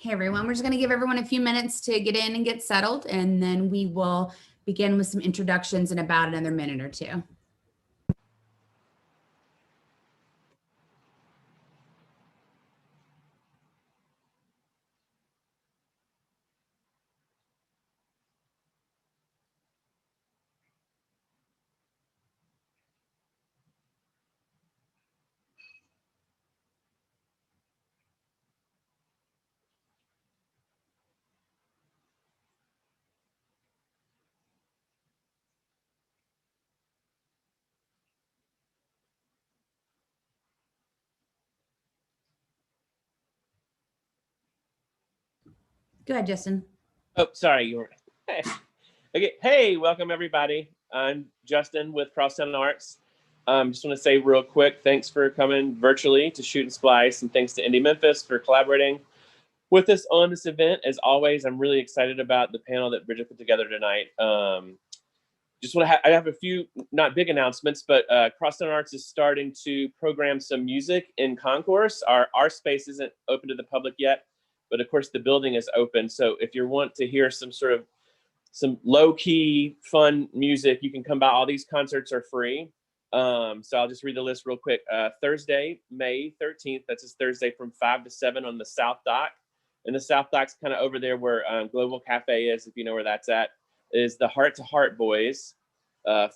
Hey everyone, we're just going to give everyone a few minutes to get in and get settled, and then we will begin with some introductions in about another minute or two. Go ahead, Justin. Oh, sorry. You were. Okay. Hey, welcome everybody. I'm Justin with Crosstown Arts. Just want to say real quick, thanks for coming virtually to shoot and splice, and thanks to Indie Memphis for collaborating with us on this event. As always, I'm really excited about the panel that Bridget put together tonight. Just want to I have a few not big announcements, but Crosstown Arts is starting to program some music in concourse. Our space isn't open to the public yet, but of course the building is open. So if you want to hear some low-key fun music, you can come by. All these concerts are free. So I'll just read the list real quick. Thursday, May 13th, that's this Thursday from 5 to 7 on the South Dock. And the South Dock's kind of over there where Global Cafe is, if you know where that's at, is the Heart to Heart Boys.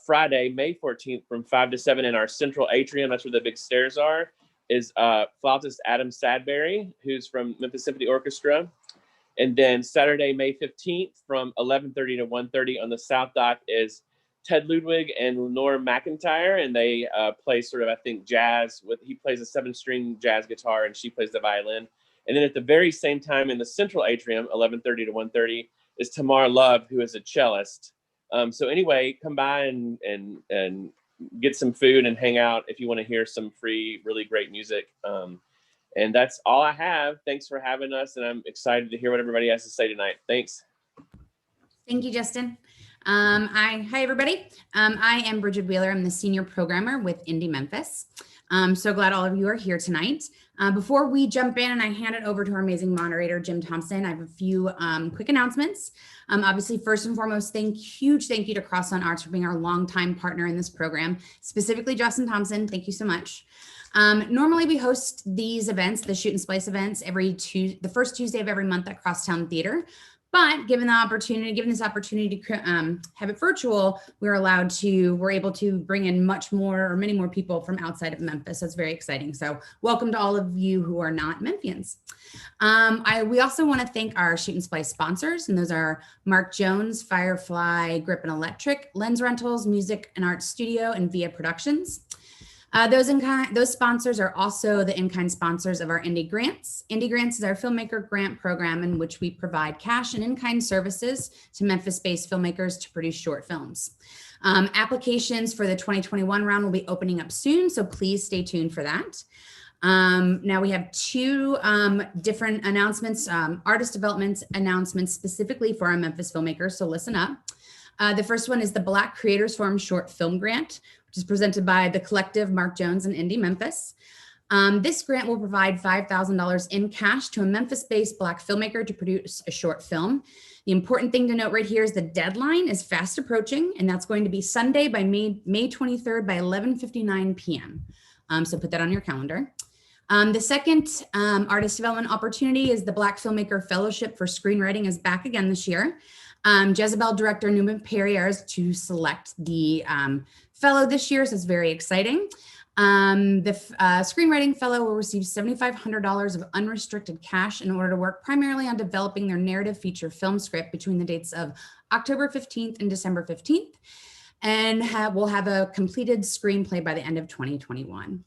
Friday, May 14th from 5 to 7 in our central atrium, that's where the big stairs are, is flautist Adam Sadberry, who's from Memphis Symphony Orchestra. And then Saturday, May 15th from 11:30 to 1:30 on the South Dock is Ted Ludwig and Lenore McIntyre, and they play sort of, I think, jazz. He plays a 7-string jazz guitar and she plays the violin. And then at the very same time in the central atrium, 11:30 to 1:30, is Tamar Love, who is a cellist. So anyway, come by and get some food and hang out if you want to hear some free, really great music. And that's all I have. Thanks for having us, and I'm excited to hear what everybody has to say tonight. Thanks. Thank you, Justin. Hi, everybody. I am Bridget Wheeler. I'm the senior programmer with Indie Memphis. I'm so glad all of you are here tonight. Before we jump in and I hand it over to our amazing moderator, Jim Thompson, I have a few quick announcements. Obviously, first and foremost, huge thank you to Crosstown Arts for being our longtime partner in this program, specifically Justin Thompson. Thank you so much. Normally we host these events, the Shoot and Splice events, the first Tuesday of every month at Crosstown Theater. But given this opportunity to have it virtual, we're able to bring in many more people from outside of Memphis. That's very exciting. So welcome to all of you who are not Memphians. We also want to thank our Shoot and Splice sponsors, and those are Mark Jones, Firefly, Grip and Electric, Lens Rentals, Music and Art Studio, and Via Productions. Those sponsors are also the in-kind sponsors of our Indie Grants. Indie Grants is our filmmaker grant program in which we provide cash and in-kind services to Memphis-based filmmakers to produce short films. Applications for the 2021 round will be opening up soon, so please stay tuned for that. Now we have two different announcements, artist development announcements specifically for our Memphis filmmakers, so listen up. The first one is the Black Creators Forum Short Film Grant, which is presented by the collective Mark Jones and Indie Memphis. This grant will provide $5,000 in cash to a Memphis-based Black filmmaker to produce a short film. The important thing to note right here is the deadline is fast approaching, and that's going to be Sunday by May 23rd by 11:59 p.m. So put that on your calendar. The second artist development opportunity is the Black Filmmaker Fellowship for Screenwriting is back again this year. Jezebel director Newman Perrier is to select the fellow this year, so it's very exciting. The screenwriting fellow will receive $7,500 of unrestricted cash in order to work primarily on developing their narrative feature film script between the dates of October 15th and December 15th, and will have a completed screenplay by the end of 2021.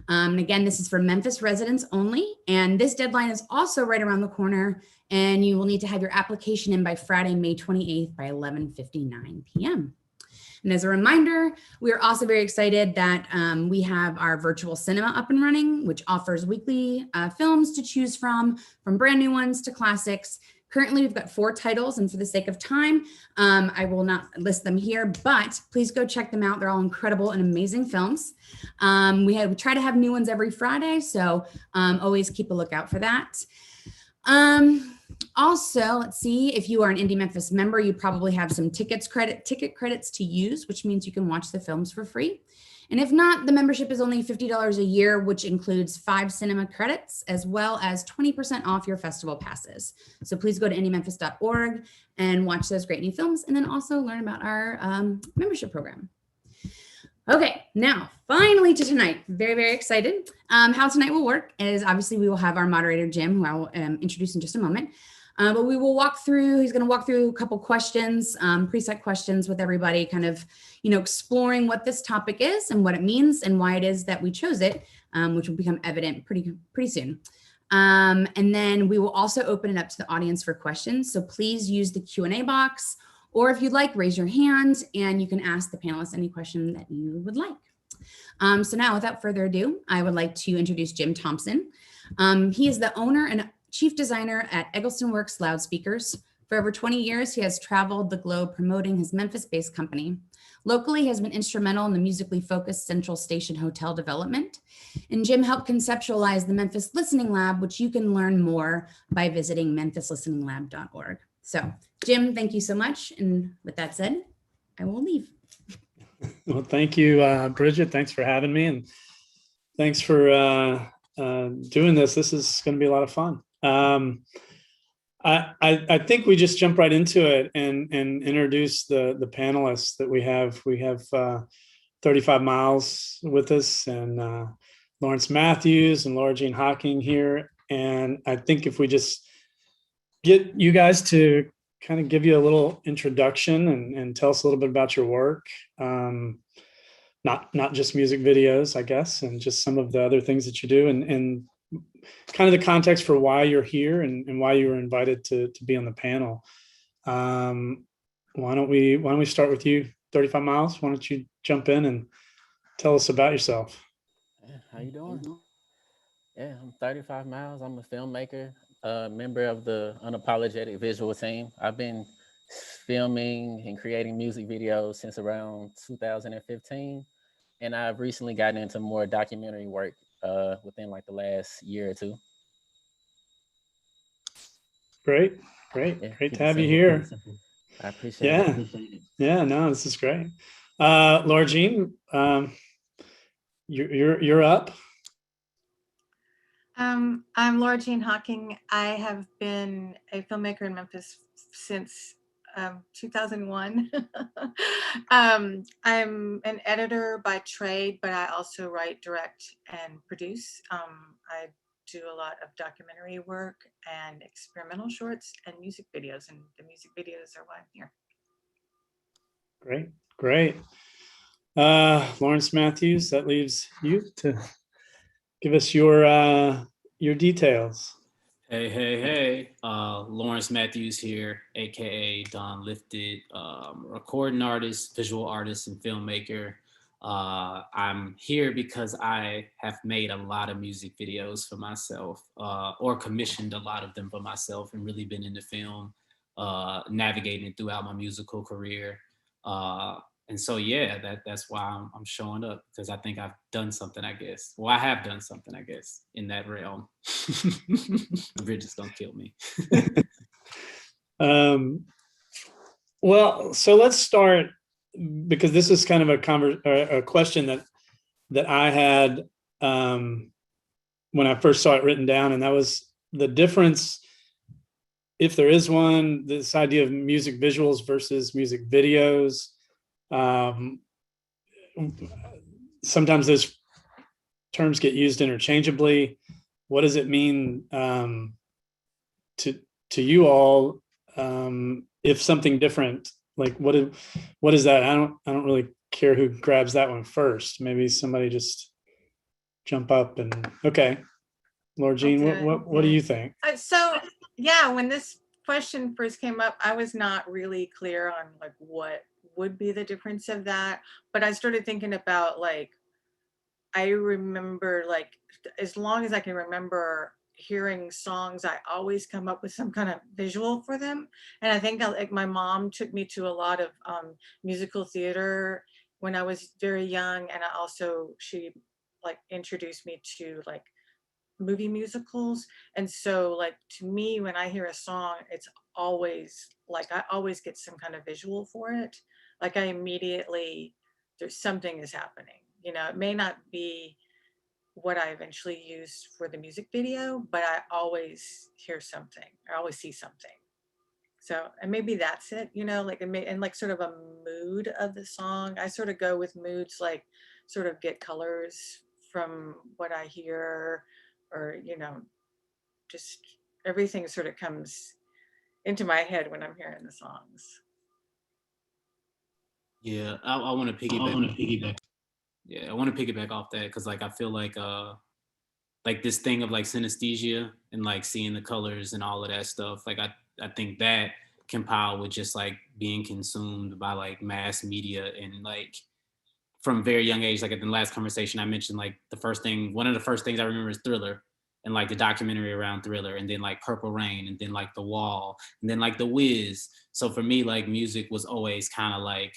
And again, this is for Memphis residents only, and this deadline is also right around the corner, and you will need to have your application in by Friday, May 28th by 11:59 p.m. And as a reminder, we are also very excited that we have our virtual cinema up and running, which offers weekly films to choose from brand new ones to classics. Currently, we've got 4 titles, and for the sake of time, I will not list them here, but please go check them out. They're all incredible and amazing films. We try to have new ones every Friday, so always keep a lookout for that. Also, let's see, if you are an Indie Memphis member, you probably have some ticket credits to use, which means you can watch the films for free. And if not, the membership is only $50 a year, which includes 5 cinema credits, as well as 20% off your festival passes. So please go to indiememphis.org and watch those great new films, and then also learn about our membership program. Okay, now finally to tonight. Very, very excited. How tonight will work is obviously we will have our moderator, Jim, who I will introduce in just a moment. But we will walk through, he's going to walk through a couple questions, preset questions with everybody, kind of, exploring what this topic is and what it means and why it is that we chose it, which will become evident pretty soon. And then we will also open it up to the audience for questions. So please use the Q&A box, or if you'd like, raise your hand and you can ask the panelists any question that you would like. So now, without further ado, I would like to introduce Jim Thompson. He is the owner and chief designer at Eggleston Works Loudspeakers. For over 20 years, he has traveled the globe promoting his Memphis-based company. Locally, he has been instrumental in the musically focused Central Station Hotel development. And Jim helped conceptualize the Memphis Listening Lab, which you can learn more by visiting memphislisteninglab.org. So, Jim, thank you so much. And with that said, I will leave. Well, thank you, Bridget. Thanks for having me. And thanks for doing this. This is going to be a lot of fun. I think we just jump right into it and introduce the panelists that we have. We have 35 Miles with us, and Lawrence Matthews and Laura Jean Hocking here. And I think if we just get you guys to kind of give you a little introduction and tell us a little bit about your work, not just music videos, I guess, and just some of the other things that you do, and kind of the context for why you're here and why you were invited to be on the panel. Why don't we start with you, 35 Miles? Why don't you jump in and tell us about yourself? Yeah, how you doing? Yeah, I'm 35 Miles. I'm a filmmaker, member of the Unapologetic Visual team. I've been filming and creating music videos since around 2015, and I've recently gotten into more documentary work within like the last year or two. Great to have you here. I appreciate it. Yeah, no, this is great. Laura Jean, you're up. I'm Laura Jean Hocking. I have been a filmmaker in Memphis since 2001. I'm an editor by trade, but I also write, direct, and produce. I do a lot of documentary work and experimental shorts and music videos, and the music videos are why I'm here. Great. Lawrence Matthews, that leaves you to give us your details. Hey. Lawrence Matthews here, aka Don Lifted, recording artist, visual artist, and filmmaker. I'm here because I have made a lot of music videos for myself, or commissioned a lot of them for myself, and really been into film, navigating throughout my musical career. And so, yeah, that's why I'm showing up, because I think I've done something, I guess. Well, I have done something, I guess, in that realm. Bridget's gonna kill me. Well, so let's start, because this is kind of a question that I had when I first saw it written down, and that was the difference, if there is one, this idea of music visuals versus music videos. Sometimes those terms get used interchangeably. What does it mean to you all, if something different? Like what is that? I don't really care who grabs that one first. Maybe somebody just jump up and okay. Laura Jean, what do you think? So yeah, when this question first came up, I was not really clear on like what would be the difference of that, but I started thinking about, like, I remember, like, as long as I can remember hearing songs, I always come up with some kind of visual for them. And I think like my mom took me to a lot of musical theater when I was very young, and she like introduced me to like movie musicals. And so like, to me, when I hear a song, it's always like, I always get some kind of visual for it. Like I immediately, there's something is happening, you know, it may not be what I eventually use for the music video, but I always hear something, I always see something. So, and maybe that's it, you know, like, and like sort of a mood of the song. I sort of go with moods, like sort of get colors from what I hear, or, you know, just everything sort of comes into my head when I'm hearing the songs. Yeah, I want to piggyback. Yeah, I want to piggyback off that because like I feel like this thing of like synesthesia and like seeing the colors and all of that stuff. Like I think that compiled with just like being consumed by like mass media and like from very young age. Like at the last conversation I mentioned, like one of the first things I remember is Thriller, and like the documentary around Thriller, and then like Purple Rain, and then like The Wall, and then like The Wiz. So for me, like music was always kind of like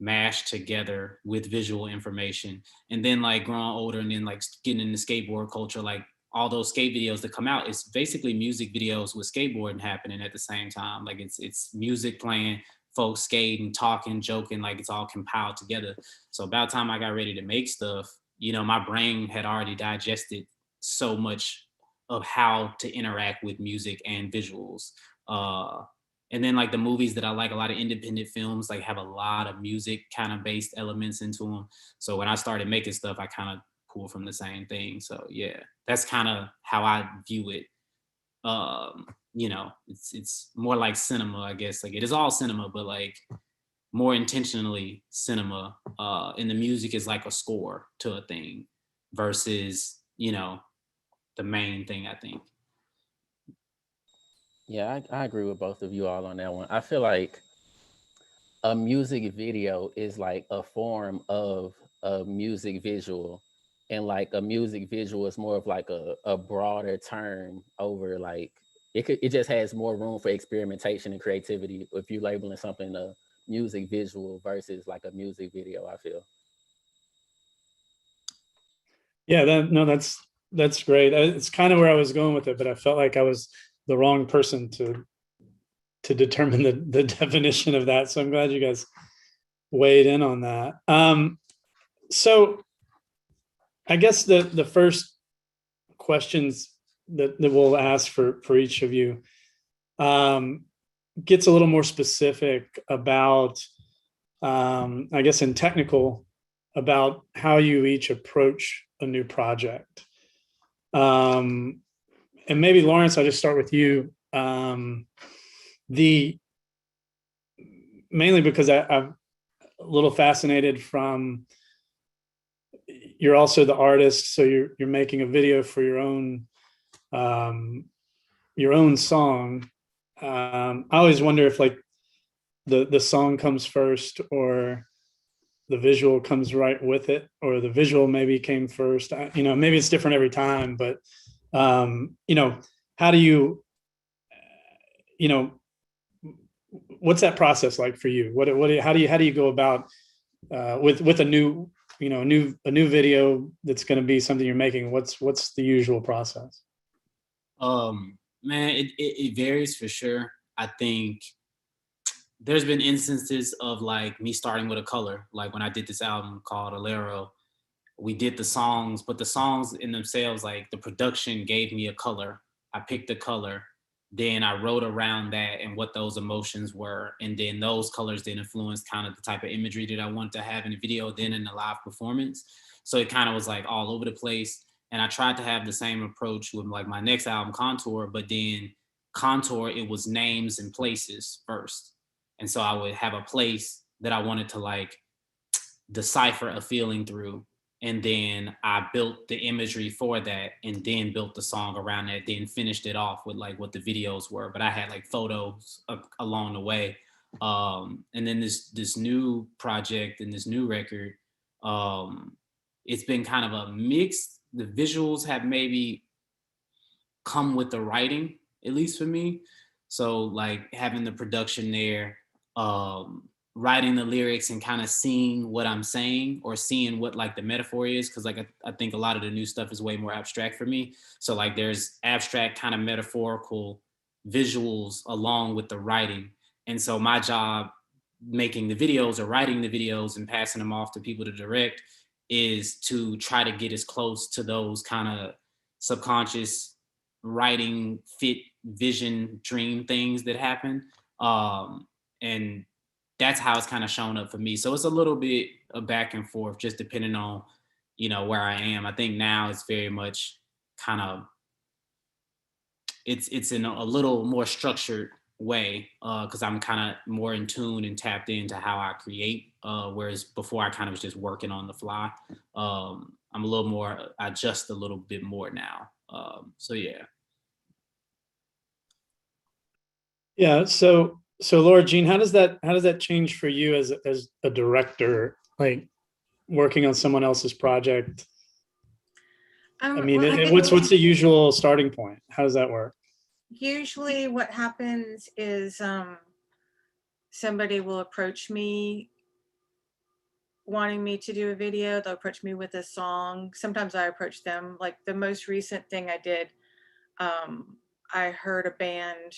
mashed together with visual information. And then like growing older and then like getting into skateboard culture, like all those skate videos that come out, it's basically music videos with skateboarding happening at the same time. Like it's music playing, folks skating, talking, joking, like it's all compiled together. So about the time I got ready to make stuff, you know, my brain had already digested so much of how to interact with music and visuals. And then like the movies that I like, a lot of independent films like have a lot of music kind of based elements into them. So when I started making stuff, I kind of pull from the same thing. So yeah, that's kind of how I view it. You know, it's more like cinema, I guess. Like it is all cinema, but like more intentionally cinema. And the music is like a score to a thing versus, you know, the main thing, I think. Yeah, I agree with both of you all on that one. I feel like a music video is like a form of a music visual. And like a music visual is more of like a broader term over like it just has more room for experimentation and creativity if you're labeling something a music visual versus like a music video, I feel. Yeah, that's great. It's kind of where I was going with it, but I felt like I was the wrong person to determine the definition of that. So I'm glad you guys weighed in on that. So I guess the first questions that we'll ask for each of you gets a little more specific about, I guess in technical, about how you each approach a new project. And maybe Lawrence, I'll just start with you. Mainly because I'm a little fascinated from, you're also the artist, so you're making a video for your own song. I always wonder if like the song comes first or the visual comes right with it, or the visual maybe came first. You know, maybe it's different every time, but you know, how do you, you know, what's that process like for you? How do you go about with a new, you know, a new video that's going to be something you're making? What's the usual process? Man, it varies for sure. I think there's been instances of like me starting with a color. Like when I did this album called Alero, we did the songs, but the songs in themselves, like the production gave me a color. I picked a color, then I wrote around that and what those emotions were. And then those colors then influenced kind of the type of imagery that I wanted to have in the video, then in the live performance. So it kind of was like all over the place. And I tried to have the same approach with like my next album, Contour, but then Contour, it was names and places first. And so I would have a place that I wanted to like decipher a feeling through. And then I built the imagery for that and then built the song around that, then finished it off with like what the videos were. But I had like photos along the way. And then this new project and this new record, it's been kind of a mix. The visuals have maybe come with the writing, at least for me. So like having the production there, writing the lyrics and kind of seeing what I'm saying or seeing what like the metaphor is. Cause like I think a lot of the new stuff is way more abstract for me. So like there's abstract kind of metaphorical visuals along with the writing. And so my job making the videos or writing the videos and passing them off to people to direct is to try to get as close to those kind of subconscious writing fit vision dream things that happen. And that's how it's kind of shown up for me. So it's a little bit of back and forth, just depending on, you know, where I am. I think now it's very much kind of, it's in a little more structured way because I'm kind of more in tune and tapped into how I create. Whereas before I kind of was just working on the fly. I'm a little more, I adjust a little bit more now. So yeah. Yeah. So Laura Jean, how does that change for you as a director, like working on someone else's project? I mean, well, what's the usual starting point? How does that work? Usually what happens is somebody will approach me wanting me to do a video. They'll approach me with a song. Sometimes I approach them. Like the most recent thing I did, I heard a band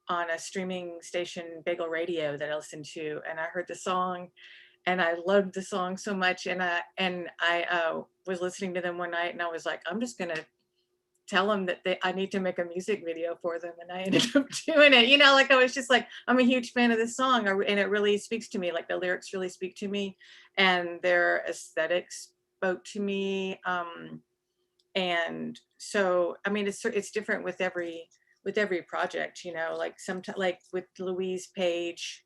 on a streaming station, Bagel Radio, that I listened to, and I heard the song and I loved the song so much. And I was listening to them one night and I was like, I'm just gonna tell them that I need to make a music video for them. And I ended up doing it. You know, like I was just like, I'm a huge fan of this song and it really speaks to me. Like the lyrics really speak to me and their aesthetics spoke to me. And so, I mean, it's different with every project, you know, like sometimes like with Louise Page,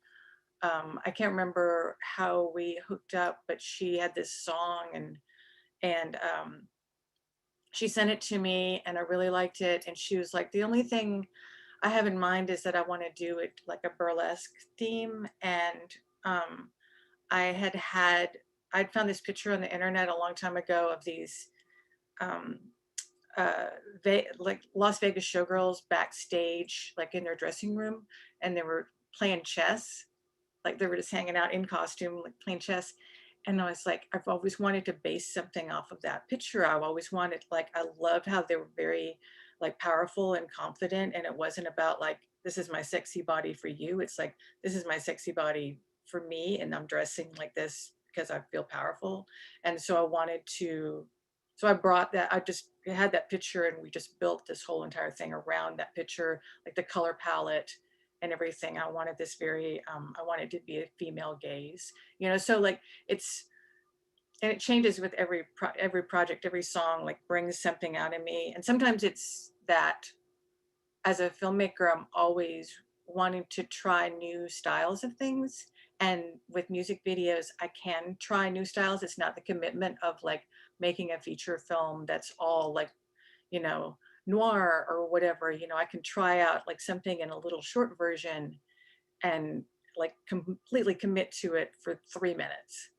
I can't remember how we hooked up, but she had this song and she sent it to me and I really liked it. And she was like, the only thing I have in mind is that I want to do it like a burlesque theme. And I'd found this picture on the internet a long time ago of these like Las Vegas showgirls backstage, like in their dressing room, and they were playing chess. Like they were just hanging out in costume, like playing chess. And I was like, I've always wanted to base something off of that picture. I've always wanted, like, I loved how they were very like powerful and confident. And it wasn't about like, this is my sexy body for you. It's like, this is my sexy body for me. And I'm dressing like this because I feel powerful. And so I brought that, I just had that picture and we just built this whole entire thing around that picture, like the color palette and everything. I wanted this very, I wanted to be a female gaze, you know, so like and it changes with every project, every song like brings something out of me. And sometimes it's that as a filmmaker, I'm always wanting to try new styles of things. And with music videos, I can try new styles. It's not the commitment of like making a feature film that's all like, you know, noir or whatever. You know, I can try out like something in a little short version and like completely commit to it for 3 minutes.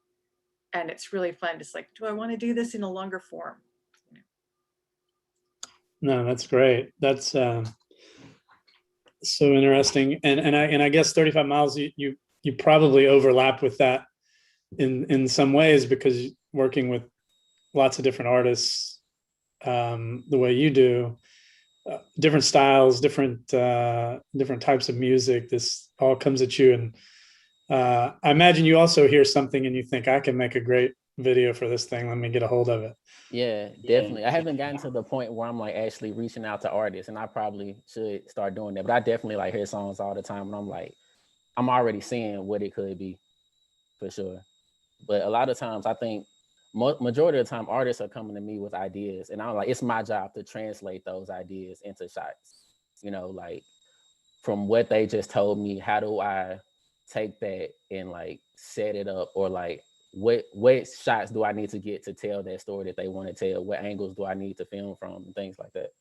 And it's really fun. Just like, do I want to do this in a longer form? No, that's great. That's so interesting. And I guess 35 miles, you probably overlap with that in some ways because working with lots of different artists the way you do, different styles, different types of music, this all comes at you. And I imagine you also hear something and you think, I can make a great video for this thing. Let me get a hold of it. Yeah, definitely. I haven't gotten to the point where I'm like actually reaching out to artists, and I probably should start doing that. But I definitely like hear songs all the time and I'm like, I'm already seeing what it could be for sure. But a lot of times I think majority of the time artists are coming to me with ideas and I'm like, it's my job to translate those ideas into shots, you know, like from what they just told me, how do I take that and like set it up, or like what shots do I need to get to tell that story that they want to tell? What angles do I need to film from and things like that?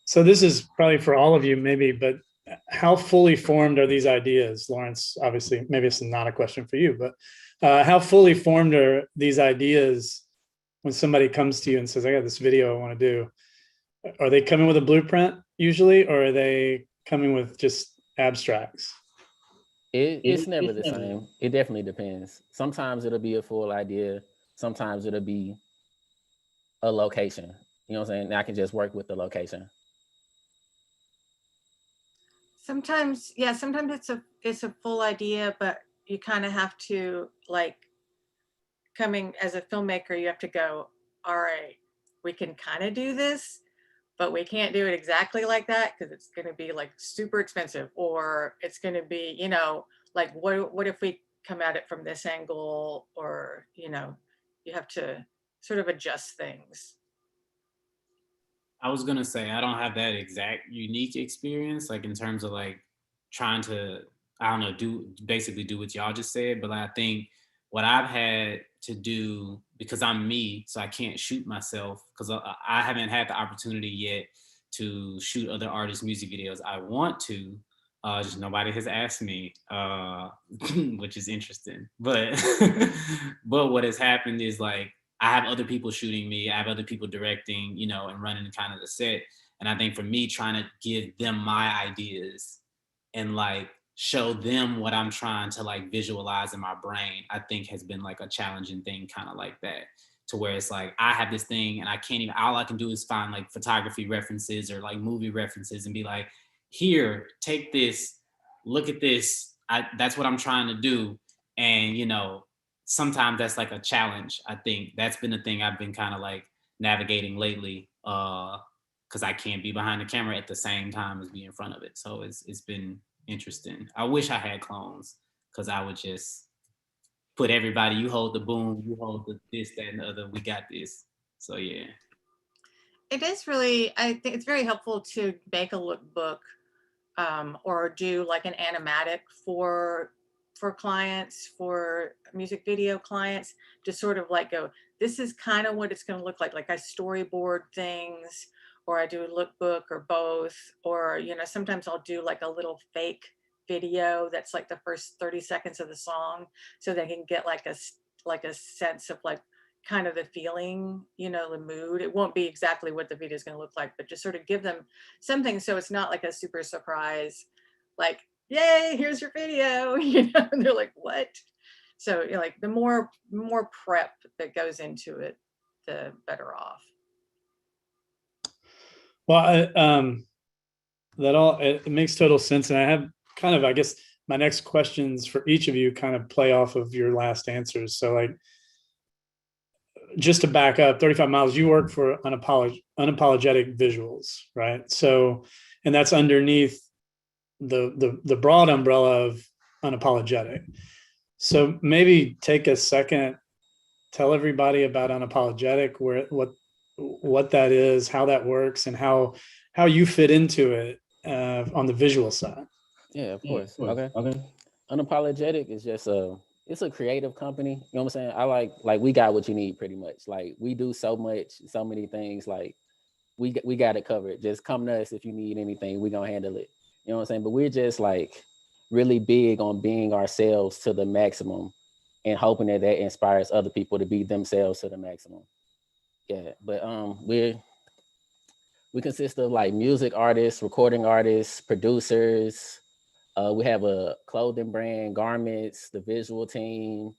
So this is probably for all of you maybe, but how fully formed are these ideas? Lawrence, obviously, maybe it's not a question for you, but how fully formed are these ideas when somebody comes to you and says, I got this video I want to do? Are they coming with a blueprint usually, or are they coming with just abstracts? It's never the same. It definitely depends. Sometimes it'll be a full idea. Sometimes it'll be a location. You know what I'm saying? I can just work with the location. Sometimes, yeah, sometimes it's a full idea, but you kind of have to, like, coming as a filmmaker, you have to go, all right, we can kind of do this, but we can't do it exactly like that because it's going to be like super expensive, or it's going to be, you know, like what if we come at it from this angle, or, you know, you have to sort of adjust things. I was gonna say I don't have that exact unique experience, like in terms of like trying to, I don't know, basically do what y'all just said. But I think what I've had to do, because I'm me, so I can't shoot myself, because I haven't had the opportunity yet to shoot other artists' music videos. I want to, just nobody has asked me, which is interesting. But but what has happened is like, I have other people shooting me, I have other people directing, you know, and running kind of the set. And I think for me, trying to give them my ideas and like show them what I'm trying to like visualize in my brain, I think has been like a challenging thing, kind of like that, to where it's like, I have this thing and I can't even, all I can do is find like photography references or like movie references and be like, here, take this, look at this. That's what I'm trying to do. And, you know, sometimes that's like a challenge. I think that's been the thing I've been kind of like navigating lately, because I can't be behind the camera at the same time as be in front of it. So it's been interesting. I wish I had clones, because I would just put everybody, you hold the boom, you hold the this, that, and the other, we got this. So yeah. It is really, I think it's very helpful to make a lookbook, or do like an animatic for clients, for music video clients, to sort of like go, this is kind of what it's going to look like I storyboard things, or I do a lookbook, or both. Or, you know, sometimes I'll do like a little fake video that's like the first 30 seconds of the song, so they can get like a sense of like kind of the feeling, you know, the mood. It won't be exactly what the video is going to look like, but just sort of give them something, so it's not like a super surprise, like, yay, here's your video, you know, and they're like, what? So, you know, like the more prep that goes into it, the better off. Well, it makes total sense. And I have kind of, I guess, my next questions for each of you kind of play off of your last answers. So like, just to back up, 35 Miles, you work for Unapologetic Visuals, right? So, and that's underneath the broad umbrella of Unapologetic. So maybe take a second, tell everybody about Unapologetic, what that is, how that works, and how you fit into it on the visual side. Yeah, of course. Okay. Unapologetic is just it's a creative company. You know what I'm saying? I like we got what you need pretty much. Like we do so many things. Like we got it covered. Just come to us if you need anything. We gonna handle it. You know what I'm saying? But we're just like really big on being ourselves to the maximum, and hoping that inspires other people to be themselves to the maximum. Yeah, but we consist of like music artists, recording artists, producers. We have a clothing brand, garments, the visual team,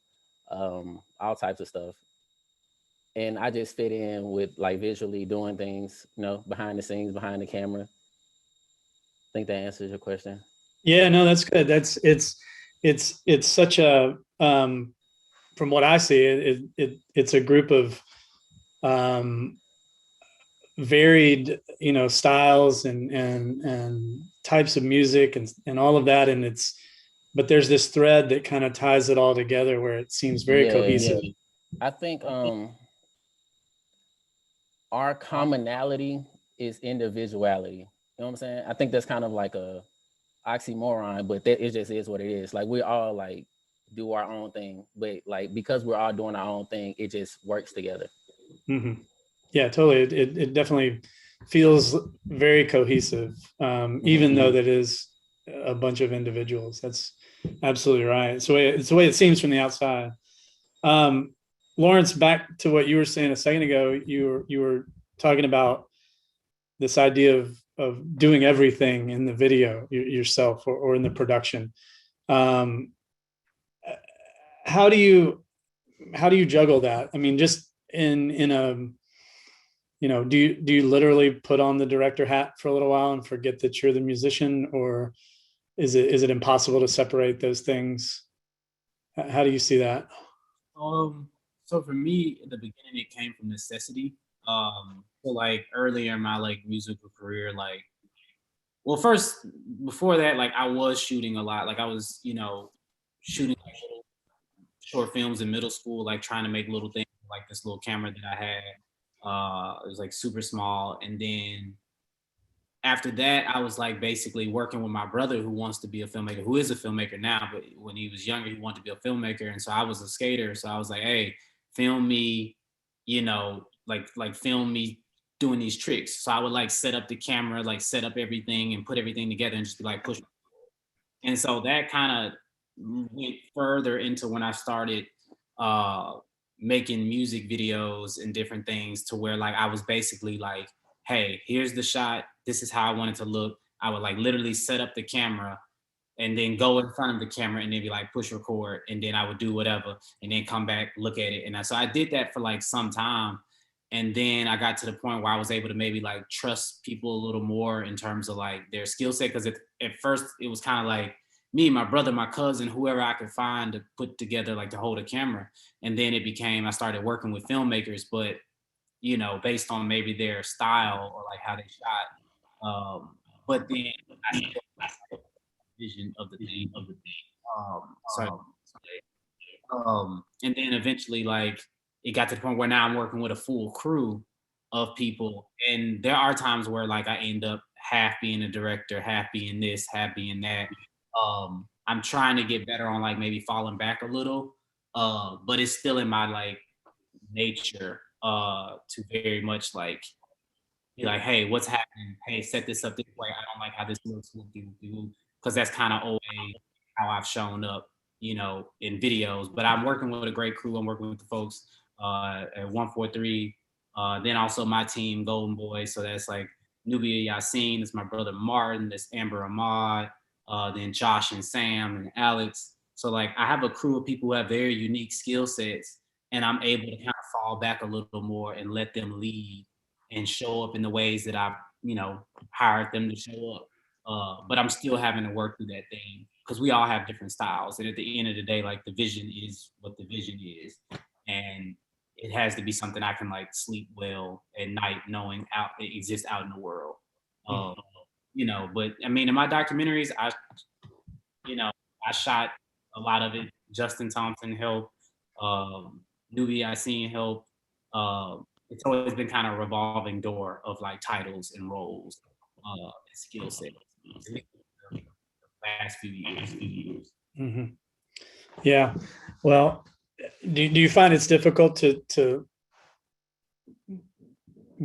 all types of stuff. And I just fit in with like visually doing things, you know, behind the scenes, behind the camera. I think that answers your question. Yeah, no, that's good. It's such a, from what I see, it's a group of varied, you know, styles and types of music and all of that. And but there's this thread that kind of ties it all together where it seems very cohesive. Yeah. I think our commonality is individuality. You know what I'm saying? I think that's kind of like a oxymoron, but it just is what it is. Like we all like do our own thing, but like because we're all doing our own thing, it just works together. Mm-hmm. Yeah, totally. It definitely feels very cohesive, even though that is a bunch of individuals. That's absolutely right. It's the way it seems from the outside. Lawrence, back to what you were saying a second ago, you were talking about this idea of doing everything in the video yourself or in the production. How do you juggle that? I mean, just in a, do you literally put on the director hat for a little while and forget that you're the musician, or is it impossible to separate those things? How do you see that? So for me, at the beginning, it came from necessity. So like earlier in my like musical career, like, well, first before that, like I was shooting a lot. Like I was, shooting like little short films in middle school, like trying to make little things, like this little camera that I had. It was like super small, and then after that, I was like basically working with my brother who wants to be a filmmaker, who is a filmmaker now, but when he was younger, he wanted to be a filmmaker. And so I was a skater. So I was like, hey, film me, like film me doing these tricks. So I would like set up the camera, like set up everything and put everything together and just be like pushing. And so that kind of went further into when I started making music videos and different things, to where like I was basically like, hey, here's the shot. This is how I want it to look. I would like literally set up the camera and then go in front of the camera and then be like push record, and then I would do whatever and then come back, look at it. And so I did that for like some time. And then I got to the point where I was able to maybe like trust people a little more in terms of like their skill set. Because at first it was kind of like me, my brother, my cousin, whoever I could find to put together, like to hold a camera. And then it became, I started working with filmmakers, but based on maybe their style or like how they shot. But then I still had the vision of the thing. And then eventually, like, it got to the point where now I'm working with a full crew of people. And there are times where like I end up half being a director, half being this, half being that. I'm trying to get better on like maybe falling back a little, but it's still in my like nature to very much like be like, hey, what's happening? Hey, set this up this way. I don't like how this looks. Because that's kind of always how I've shown up, in videos. But I'm working with a great crew. I'm working with the folks at 143. Then also my team, Golden Boys. So that's like Nubia Yassine. That's my brother Martin. That's Amber Ahmad. Then Josh and Sam and Alex. So like I have a crew of people who have very unique skill sets, and I'm able to kind of fall back a little more and let them lead and show up in the ways that I, hired them to show up. But I'm still having to work through that thing because we all have different styles. And at the end of the day, like the vision is what the vision is. And it has to be something I can like sleep well at night knowing it exists out in the world. But I mean, in my documentaries, I shot a lot of it. Justin Thompson helped. Nubia I seen help. It's always been kind of a revolving door of like titles and roles and skill sets. The last few years. Mm-hmm. Yeah. Well, do you find it's difficult to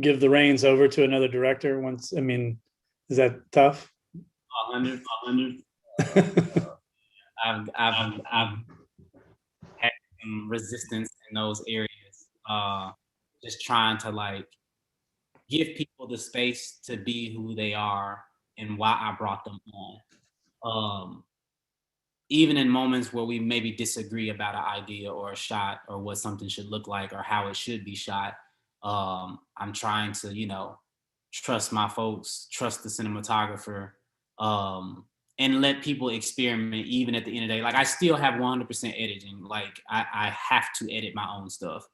give the reins over to another director once? I mean, is that tough? 100. I've had some resistance in those areas. Just trying to like give people the space to be who they are and why I brought them on. Even in moments where we maybe disagree about an idea or a shot or what something should look like or how it should be shot, I'm trying to, trust my folks, trust the cinematographer, and let people experiment even at the end of the day. Like I still have 100% editing. Like I have to edit my own stuff.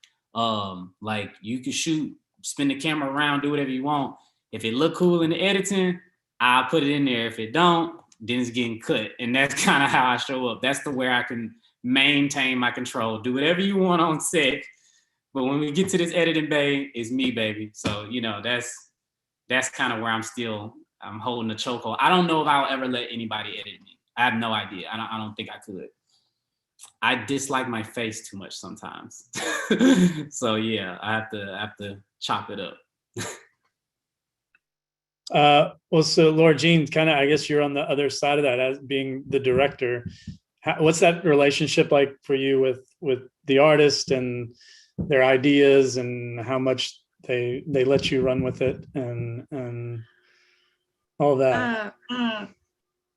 Like you can shoot, spin the camera around, do whatever you want. If it look cool in the editing, I'll put it in there. If it don't, then it's getting cut. And that's kind of how I show up. That's the where I can maintain my control. Do whatever you want on set. But when we get to this editing bay, it's me, baby. So, that's kind of where I'm holding the chokehold. I don't know if I'll ever let anybody edit me. I have no idea. I don't think I could. I dislike my face too much sometimes. So yeah, I have to chop it up. Well, so Laura Jean, kind of, I guess you're on the other side of that as being the director. What's that relationship like for you with the artist and their ideas and how much they let you run with it and all that?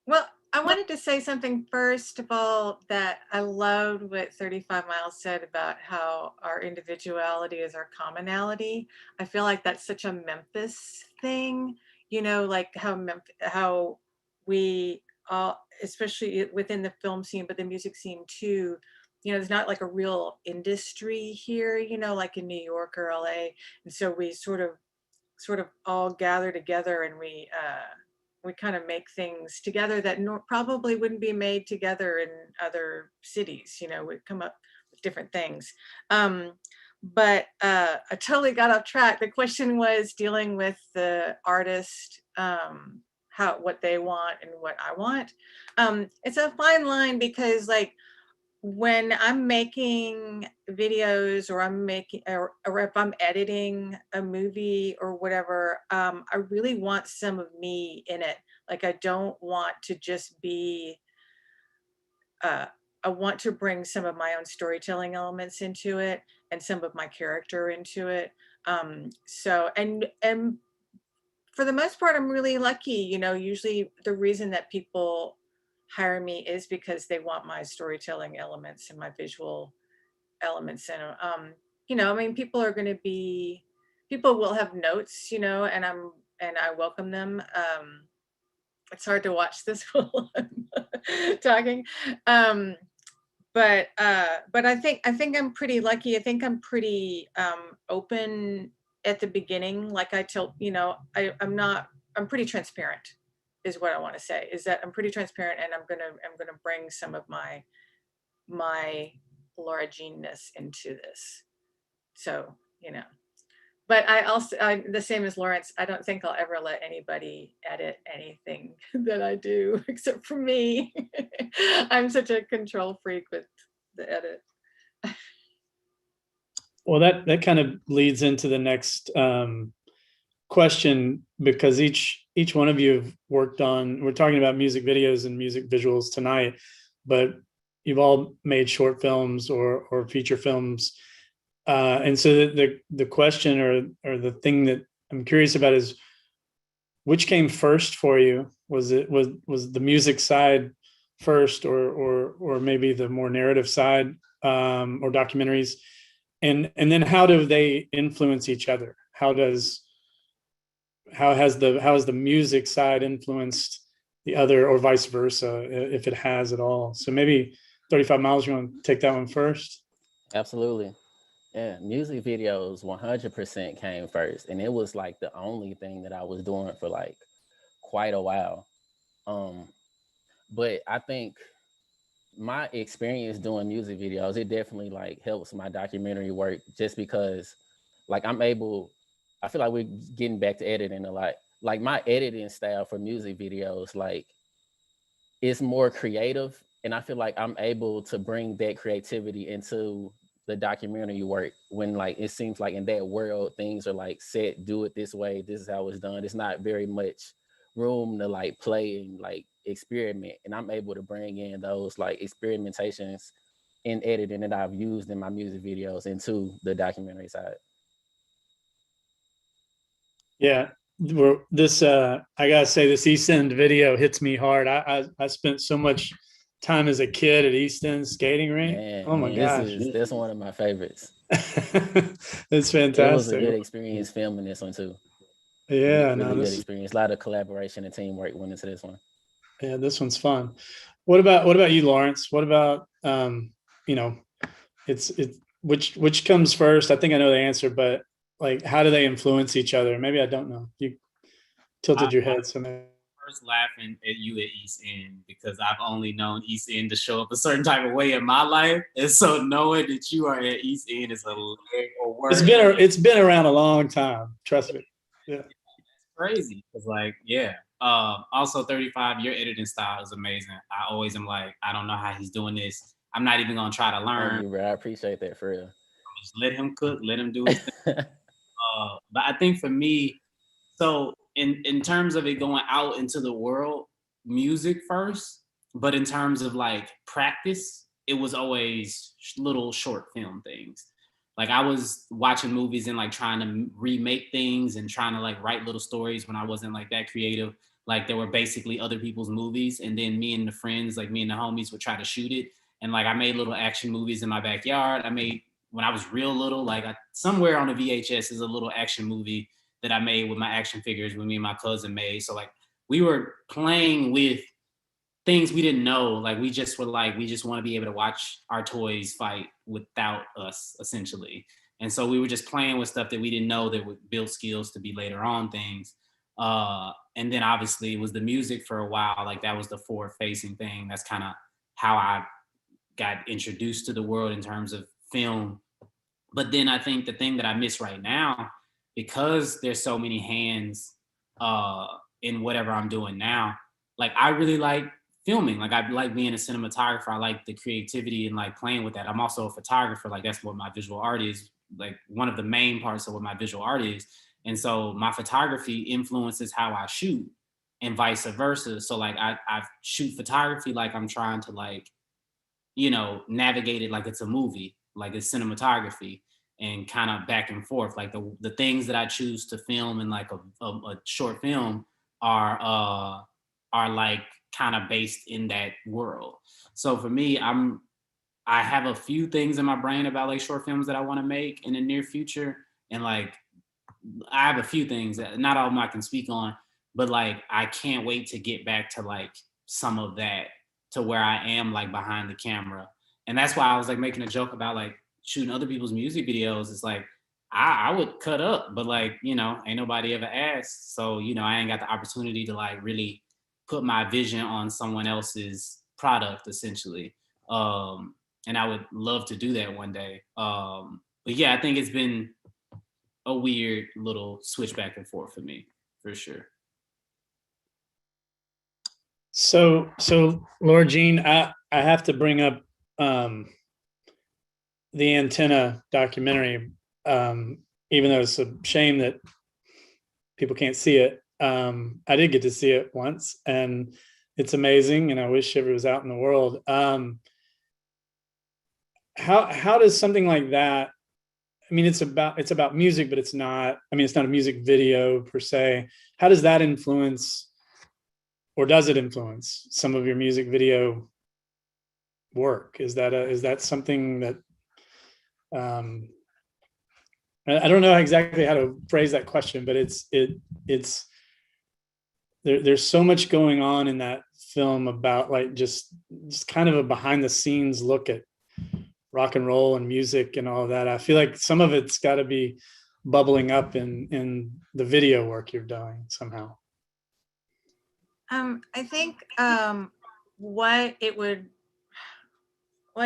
Well, I wanted to say something first of all, that I loved what 35 Miles said about how our individuality is our commonality. I feel like that's such a Memphis thing, you know, like how we all, especially within the film scene, but the music scene too, you know, there's not like a real industry here, you know, like in New York or LA. And so we sort of all gather together, and we kind of make things together that probably wouldn't be made together in other cities. You know, we come up with different things. But I totally got off track. The question was dealing with the artist, what they want and what I want. It's a fine line, because like, when I'm making videos, or or if I'm editing a movie or whatever, I really want some of me in it. Like, I don't want to just be, I want to bring some of my own storytelling elements into it, and some of my character into it. So, and for the most part, I'm really lucky. You know, usually the reason that people hire me is because they want my storytelling elements and my visual elements in them. You know, I mean, people will have notes, you know, and I welcome them. It's hard to watch this while I'm talking. But I think I'm pretty lucky. I think I'm pretty open at the beginning. Like I tell, you know, I'm pretty transparent, is what I want to say, is that I'm pretty transparent, and I'm gonna bring some of my Laura Jean-ness into this. So, you know, but the same as Lawrence, I don't think I'll ever let anybody edit anything that I do except for me. I'm such a control freak with the edit. Well, that kind of leads into the next question, because each one of you have worked on, we're talking about music videos and music visuals tonight, but you've all made short films or feature films. And so the question or the thing that I'm curious about is, which came first for you? Was the music side first, or maybe the more narrative side, or documentaries? And then how do they influence each other? How has the music side influenced the other, or vice versa, if it has at all? So maybe 35 Miles, you want to take that one first? Absolutely. Yeah, music videos 100% came first, and it was like the only thing that I was doing for like quite a while. But I think my experience doing music videos, it definitely like helps my documentary work, just because like I feel like we're getting back to editing a lot. Like my editing style for music videos, like it's more creative, and I feel like I'm able to bring that creativity into the documentary work, when like it seems like in that world things are like set, do it this way, this is how it's done. It's not very much room to like play and like experiment, and I'm able to bring in those like experimentations in editing that I've used in my music videos into the documentary side. Yeah, I gotta say, this East End video hits me hard. I spent so much time as a kid at East End skating rink. Man, oh my gosh, that's one of my favorites. It's fantastic. It was a good experience filming this one too. Yeah, really good experience. A lot of collaboration and teamwork went into this one. Yeah, this one's fun. What about you, Lawrence? What about you know, it's which comes first? I think I know the answer, but like, how do they influence each other? Maybe I don't know. You tilted your head, so maybe. First laughing at you at East End, because I've only known East End to show up a certain type of way in my life, and so knowing that you are at East End is It's been around a long time. Trust me. Yeah, it's crazy. It's like, yeah. Also, 35, your editing style is amazing. I always am like, I don't know how he's doing this. I'm not even gonna try to learn. Thank you, bro. I appreciate that, for real. Just let him cook, let him do his thing. But I think for me, so in terms of it going out into the world, music first, but in terms of like practice, it was always little short film things. Like I was watching movies and like trying to remake things and trying to like write little stories when I wasn't like that creative. Like, there were basically other people's movies, and then me and the friends, like me and the homies, would try to shoot it. And like, I made little action movies in my backyard. I made, when I was real little, like somewhere on a VHS is a little action movie that I made with my action figures with me and my cousin made. So like, we were playing with things we didn't know. Like, we just were like, we just want to be able to watch our toys fight without us, essentially. And so we were just playing with stuff that we didn't know that would build skills to be later on things. And then obviously it was the music for a while. Like, that was the forward facing thing. That's kind of how I got introduced to the world in terms of film. But then I think the thing that I miss right now, because there's so many hands in whatever I'm doing now, like, I really like filming. Like, I like being a cinematographer. I like the creativity and like playing with that. I'm also a photographer. Like, that's what my visual art is. Like, one of the main parts of what my visual art is. And so my photography influences how I shoot and vice versa. So like, I shoot photography like I'm trying to, like, you know, navigate it like it's a movie, like it's cinematography, and kind of back and forth. Like, the things that I choose to film in like a short film are like kind of based in that world. So for me, I have a few things in my brain about like short films that I want to make in the near future. And like, I have a few things that not all of them I can speak on, but like, I can't wait to get back to like some of that, to where I am like behind the camera. And that's why I was like making a joke about like shooting other people's music videos. It's like, I would cut up, but like, you know, ain't nobody ever asked. So, you know, I ain't got the opportunity to like really put my vision on someone else's product, essentially. And I would love to do that one day. But yeah, I think it's been a weird little switch back and forth for me, for sure. So Laura Jean, I have to bring up the Antenna documentary, even though it's a shame that people can't see it. I did get to see it once, and it's amazing, and I wish it was out in the world. How does something like that, I mean, it's about music, but it's not, I mean, it's not a music video per se. How does that influence, or does it influence some of your music video work? Is that something that, I don't know exactly how to phrase that question, but there's so much going on in that film about like just kind of a behind the scenes look at rock and roll and music and all of that. I feel like some of it's got to be bubbling up in the video work you're doing somehow. I think what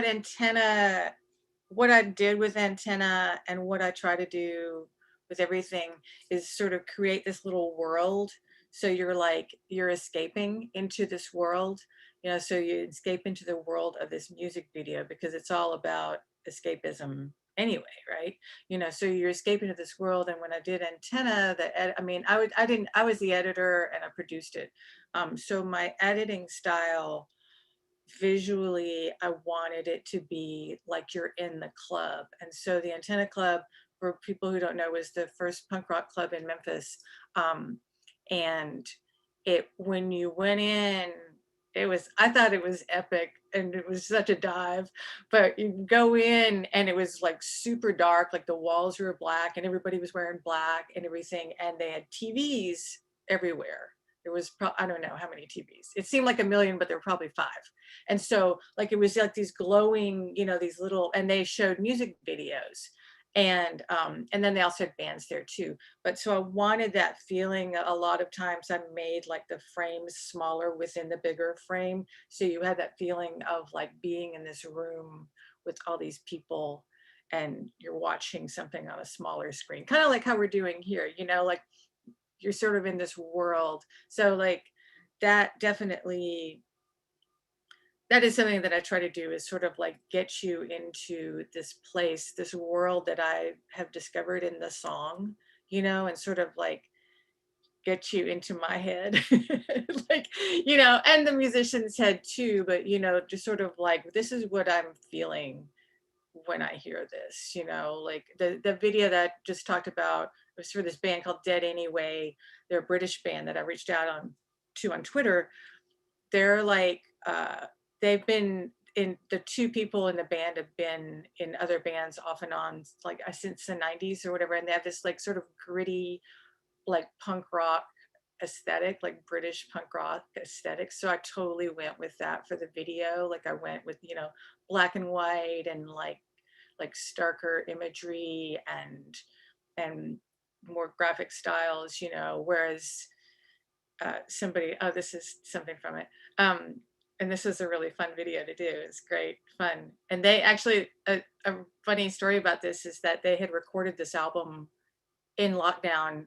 I did with Antenna and what I try to do with everything is sort of create this little world. So you're escaping into this world, you know, so you escape into the world of this music video, because it's all about escapism anyway, right? You know, so you're escaping to this world. And when I did Antenna, I was the editor and I produced it. So my editing style, visually, I wanted it to be like you're in the club. And so the Antenna Club, for people who don't know, was the first punk rock club in Memphis. And when you went in, I thought it was epic, and it was such a dive. But you go in and it was like super dark, like the walls were black and everybody was wearing black and everything. And they had TVs everywhere. There was, I don't know how many TVs. It seemed like a million, but there were probably 5. And so like, it was like these glowing, you know, these little, and they showed music videos. And then they also had bands there too. But so I wanted that feeling. A lot of times I made like the frames smaller within the bigger frame. So you had that feeling of like being in this room with all these people and you're watching something on a smaller screen, kind of like how we're doing here, you know, like you're sort of in this world. So like that definitely, that is something that I try to do, is sort of like get you into this place, this world that I have discovered in the song, you know, and sort of like get you into my head, like, you know, and the musician's head too, but, you know, just sort of like, this is what I'm feeling when I hear this, you know, like the video that I just talked about was for this band called Dead Anyway. They're a British band that I reached out on to on Twitter, they're like, they've been in, the two people in the band have been in other bands off and on, like since the 90s or whatever. And they have this like sort of gritty, like punk rock aesthetic, like British punk rock aesthetic. So I totally went with that for the video. Like I went with, you know, black and white and like starker imagery and more graphic styles, you know, whereas somebody, oh, this is something from it. And this is a really fun video to do. It's great fun. And they actually, a funny story about this is that they had recorded this album in lockdown.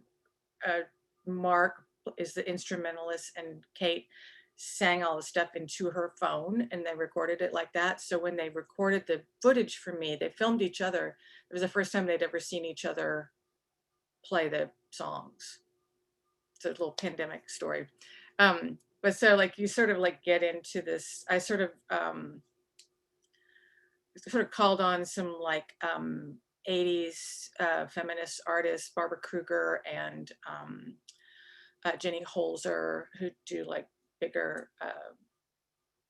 Mark is the instrumentalist and Kate sang all the stuff into her phone and they recorded it like that. So when they recorded the footage for me, they filmed each other. It was the first time they'd ever seen each other play the songs. It's a little pandemic story. But so like you sort of like get into this, I sort of called on some like 80s feminist artists, Barbara Kruger and Jenny Holzer, who do like bigger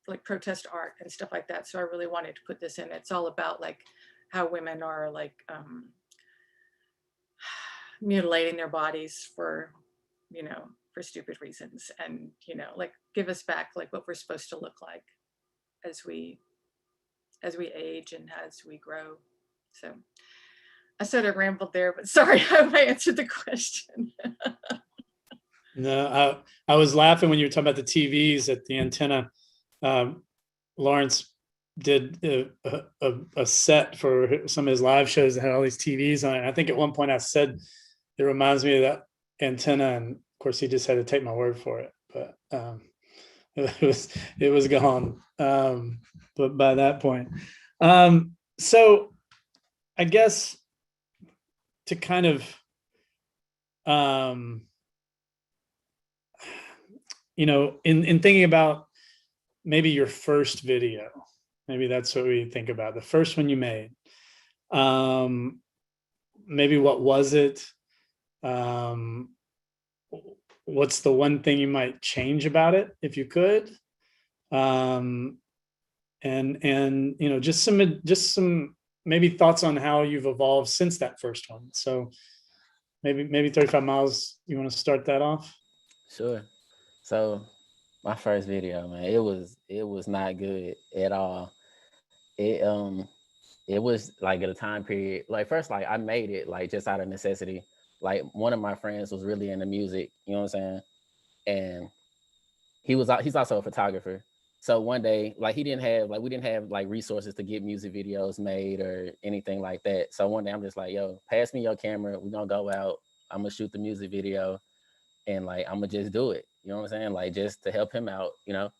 like protest art and stuff like that. So I really wanted to put this in. It's all about like how women are like mutilating their bodies for, you know, for stupid reasons, and, you know, like give us back like what we're supposed to look like as we age and as we grow. So I sort of rambled there, but sorry, I hope I answered the question. No, I was laughing when you were talking about the TVs at the antenna. Lawrence did a set for some of his live shows that had all these TVs on it. And I think at one point I said, it reminds me of that antenna. And of course he just had to take my word for it, but it was gone. But by that point, so I guess to kind of, you know, in thinking about maybe your first video, maybe that's what we think about, the first one you made. Maybe what was it? What's the one thing you might change about it if you could? And you know, just some maybe thoughts on how you've evolved since that first one. So maybe 35 Miles, you want to start that off? Sure. So my first video, man, it was not good at all. It was like at a time period, like first, like I made it like just out of necessity. Like one of my friends was really into music, you know what I'm saying? And he's also a photographer. So one day, like we didn't have like resources to get music videos made or anything like that. So one day I'm just like, yo, pass me your camera. We're gonna go out. I'm gonna shoot the music video and like I'm gonna just do it. You know what I'm saying? Like just to help him out, you know?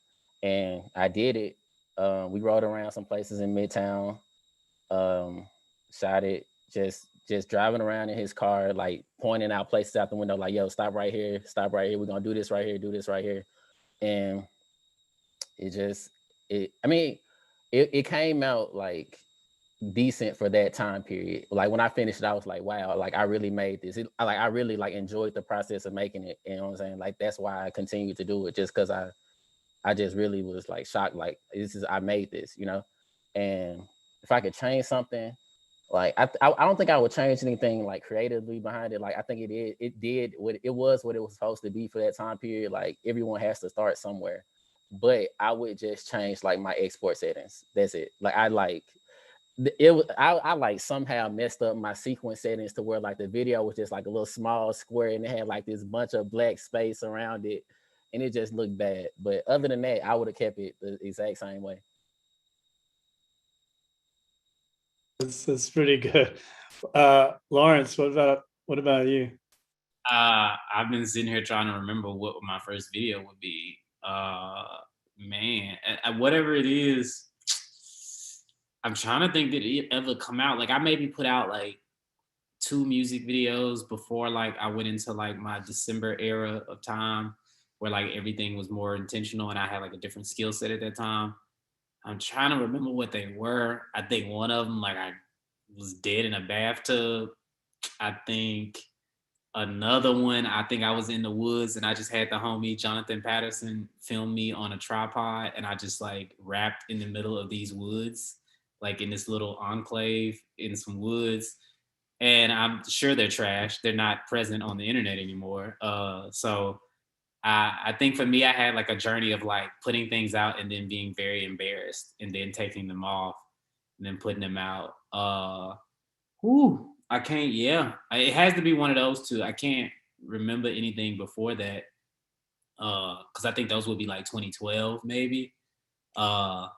And I did it. We rode around some places in Midtown, shot it, just driving around in his car, like pointing out places out the window, like, yo, stop right here, we're gonna do this right here, do this right here. And it came out like decent for that time period. Like when I finished it, I was like, wow, like I really made this. I really like enjoyed the process of making it. You know what I'm saying? Like that's why I continued to do it, just because I just really was like shocked, like I made this, you know? And if I could change something, like I don't think I would change anything like creatively behind it. Like I think it was what it was supposed to be for that time period. Like everyone has to start somewhere. But I would just change like my export settings. That's it. Like I like somehow messed up my sequence settings to where like the video was just like a little small square and it had like this bunch of black space around it and it just looked bad. But other than that, I would have kept it the exact same way. That's pretty good. Lawrence, what about you? I've been sitting here trying to remember what my first video would be. Man, whatever it is, I'm trying to think, did it ever come out? Like I maybe put out like 2 music videos before like I went into like my December era of time where like everything was more intentional and I had like a different skill set at that time. I'm trying to remember what they were. I think one of them, like I was dead in a bathtub. I think another one, I think I was in the woods and I just had the homie Jonathan Patterson film me on a tripod, and I just like rapped in the middle of these woods, like in this little enclave in some woods. And I'm sure they're trash. They're not present on the internet anymore. So I think for me, I had like a journey of like putting things out and then being very embarrassed and then taking them off and then putting them out. I can't, yeah. It has to be one of those two. I can't remember anything before that. Because I think those would be like 2012 maybe. And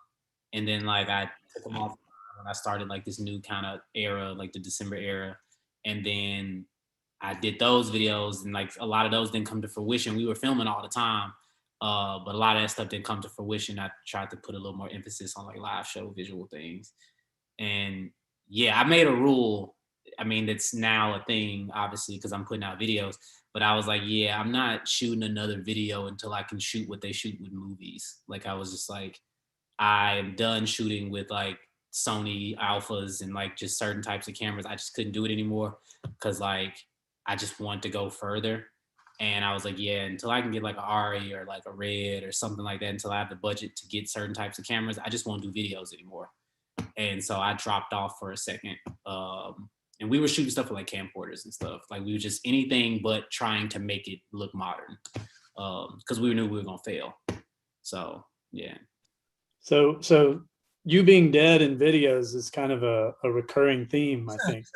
then like I took them off when I started like this new kind of era, like the December era. And then I did those videos, and like a lot of those didn't come to fruition. We were filming all the time, but a lot of that stuff didn't come to fruition. I tried to put a little more emphasis on like live show visual things. And yeah, I made a rule. I mean, that's now a thing, obviously, because I'm putting out videos. But I was like, yeah, I'm not shooting another video until I can shoot what they shoot with movies. Like I was just like, I'm done shooting with like Sony Alphas and like just certain types of cameras. I just couldn't do it anymore because like I just want to go further. And I was like, yeah, until I can get like a Ari or like a Red or something like that, until I have the budget to get certain types of cameras, I just won't do videos anymore. And so I dropped off for a second. And we were shooting stuff with like camcorders and stuff. Like we were just anything but trying to make it look modern because we knew we were gonna fail. So yeah. So you being dead in videos is kind of a recurring theme, I think.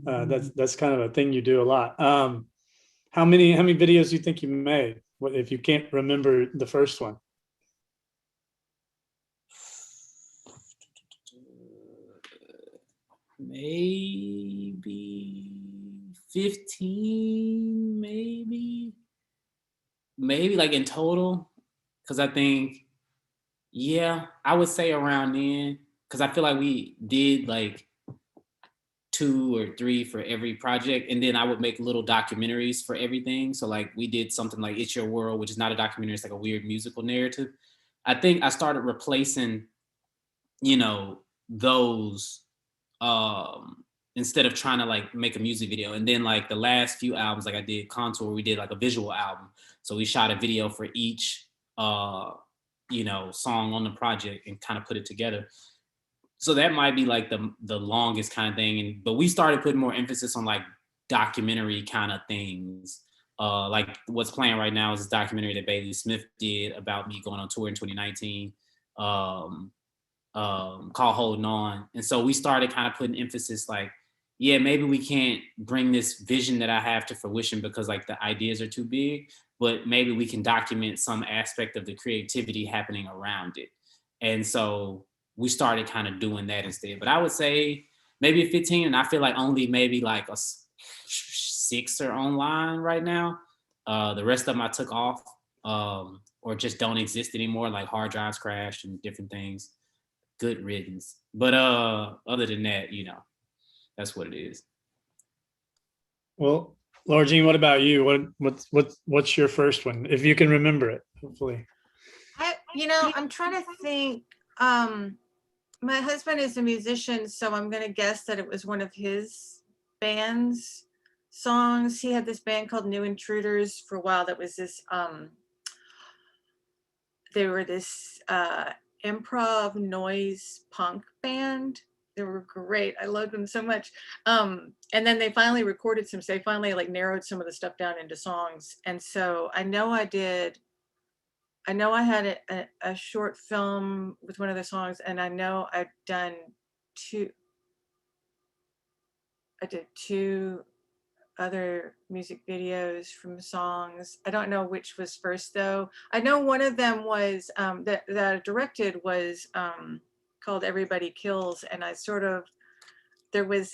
That's kind of a thing you do a lot. How many videos do you think you made? What if you can't remember the first one? Maybe 15, maybe like in total. Cause I think, yeah, I would say around then. Cause I feel like we did like 2 or 3 for every project. And then I would make little documentaries for everything. So like we did something like It's Your World, which is not a documentary, it's like a weird musical narrative. I think I started replacing, you know, those instead of trying to like make a music video. And then like the last few albums, like I did Contour, we did like a visual album. So we shot a video for each you know, song on the project and kind of put it together. So that might be like the longest kind of thing. But we started putting more emphasis on like documentary kind of things. Like what's playing right now is this documentary that Bailey Smith did about me going on tour in 2019. Called Holding On. And so we started kind of putting emphasis like, yeah, maybe we can't bring this vision that I have to fruition because like the ideas are too big, but maybe we can document some aspect of the creativity happening around it. And so we started kind of doing that instead. But I would say maybe 15, and I feel like only maybe like a 6 are online right now. The rest of them I took off or just don't exist anymore, like hard drives crashed and different things. Good riddance. But other than that, you know, that's what it is. Well, Laura Jean, what about you? What's your first one, if you can remember it? Hopefully. I'm trying to think. My husband is a musician, so I'm gonna guess that it was one of his band's songs. He had this band called New Intruders for a while. That was this. They were this improv noise punk band. They were great. I loved them so much. And then they finally recorded some. So they finally like narrowed some of the stuff down into songs. And so I know I had a short film with one of the songs, and I know I did two other music videos from songs. I don't know which was first though. I know one of them was that I directed was called Everybody Kills, and there was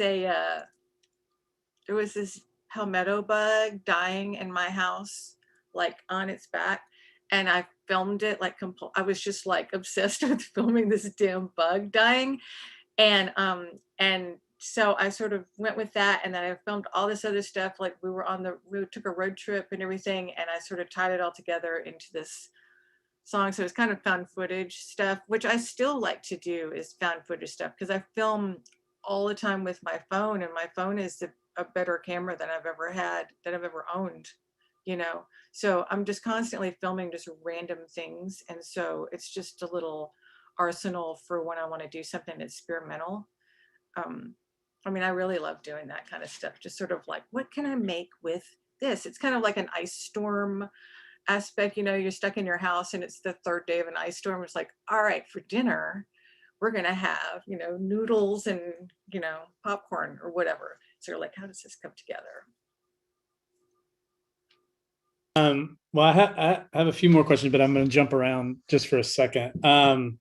this palmetto bug dying in my house, like on its back, and I filmed it like I was just like obsessed with filming this damn bug dying, and so I sort of went with that, and then I filmed all this other stuff. Like we took a road trip and everything, and I sort of tied it all together into this song. So it's kind of found footage stuff, which I still like to do, is found footage stuff, because I film all the time with my phone, and my phone is a better camera than I've ever had, that I've ever owned, you know? So I'm just constantly filming just random things. And so it's just a little arsenal for when I want to do something experimental. I mean, I really love doing that kind of stuff. Just sort of like, what can I make with this? It's kind of like an ice storm aspect. You know, you're stuck in your house and it's the third day of an ice storm. It's like, all right, for dinner, we're going to have, you know, noodles and, you know, popcorn or whatever. So you're like, how does this come together? Well, I have a few more questions, but I'm going to jump around just for a second. I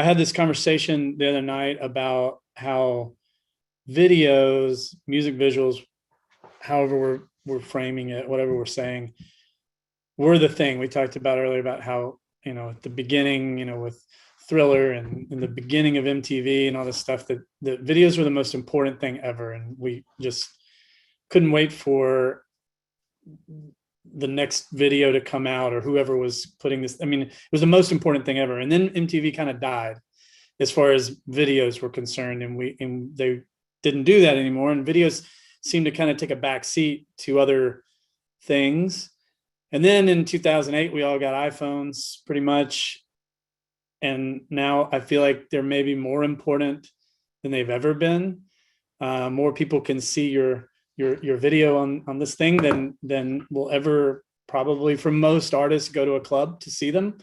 had this conversation the other night about how videos, music visuals, however we're framing it, whatever we're saying, were the thing we talked about earlier about how, you know, at the beginning, you know, with Thriller and in the beginning of MTV and all this stuff, that the videos were the most important thing ever. And we just couldn't wait for the next video to come out or whoever was putting this. I mean, it was the most important thing ever. And then MTV kind of died as far as videos were concerned, and they didn't do that anymore. And videos seemed to kind of take a back seat to other things. And then in 2008, we all got iPhones pretty much. And now I feel like they're maybe more important than they've ever been. More people can see your video on this thing than will ever probably, for most artists, go to a club to see them,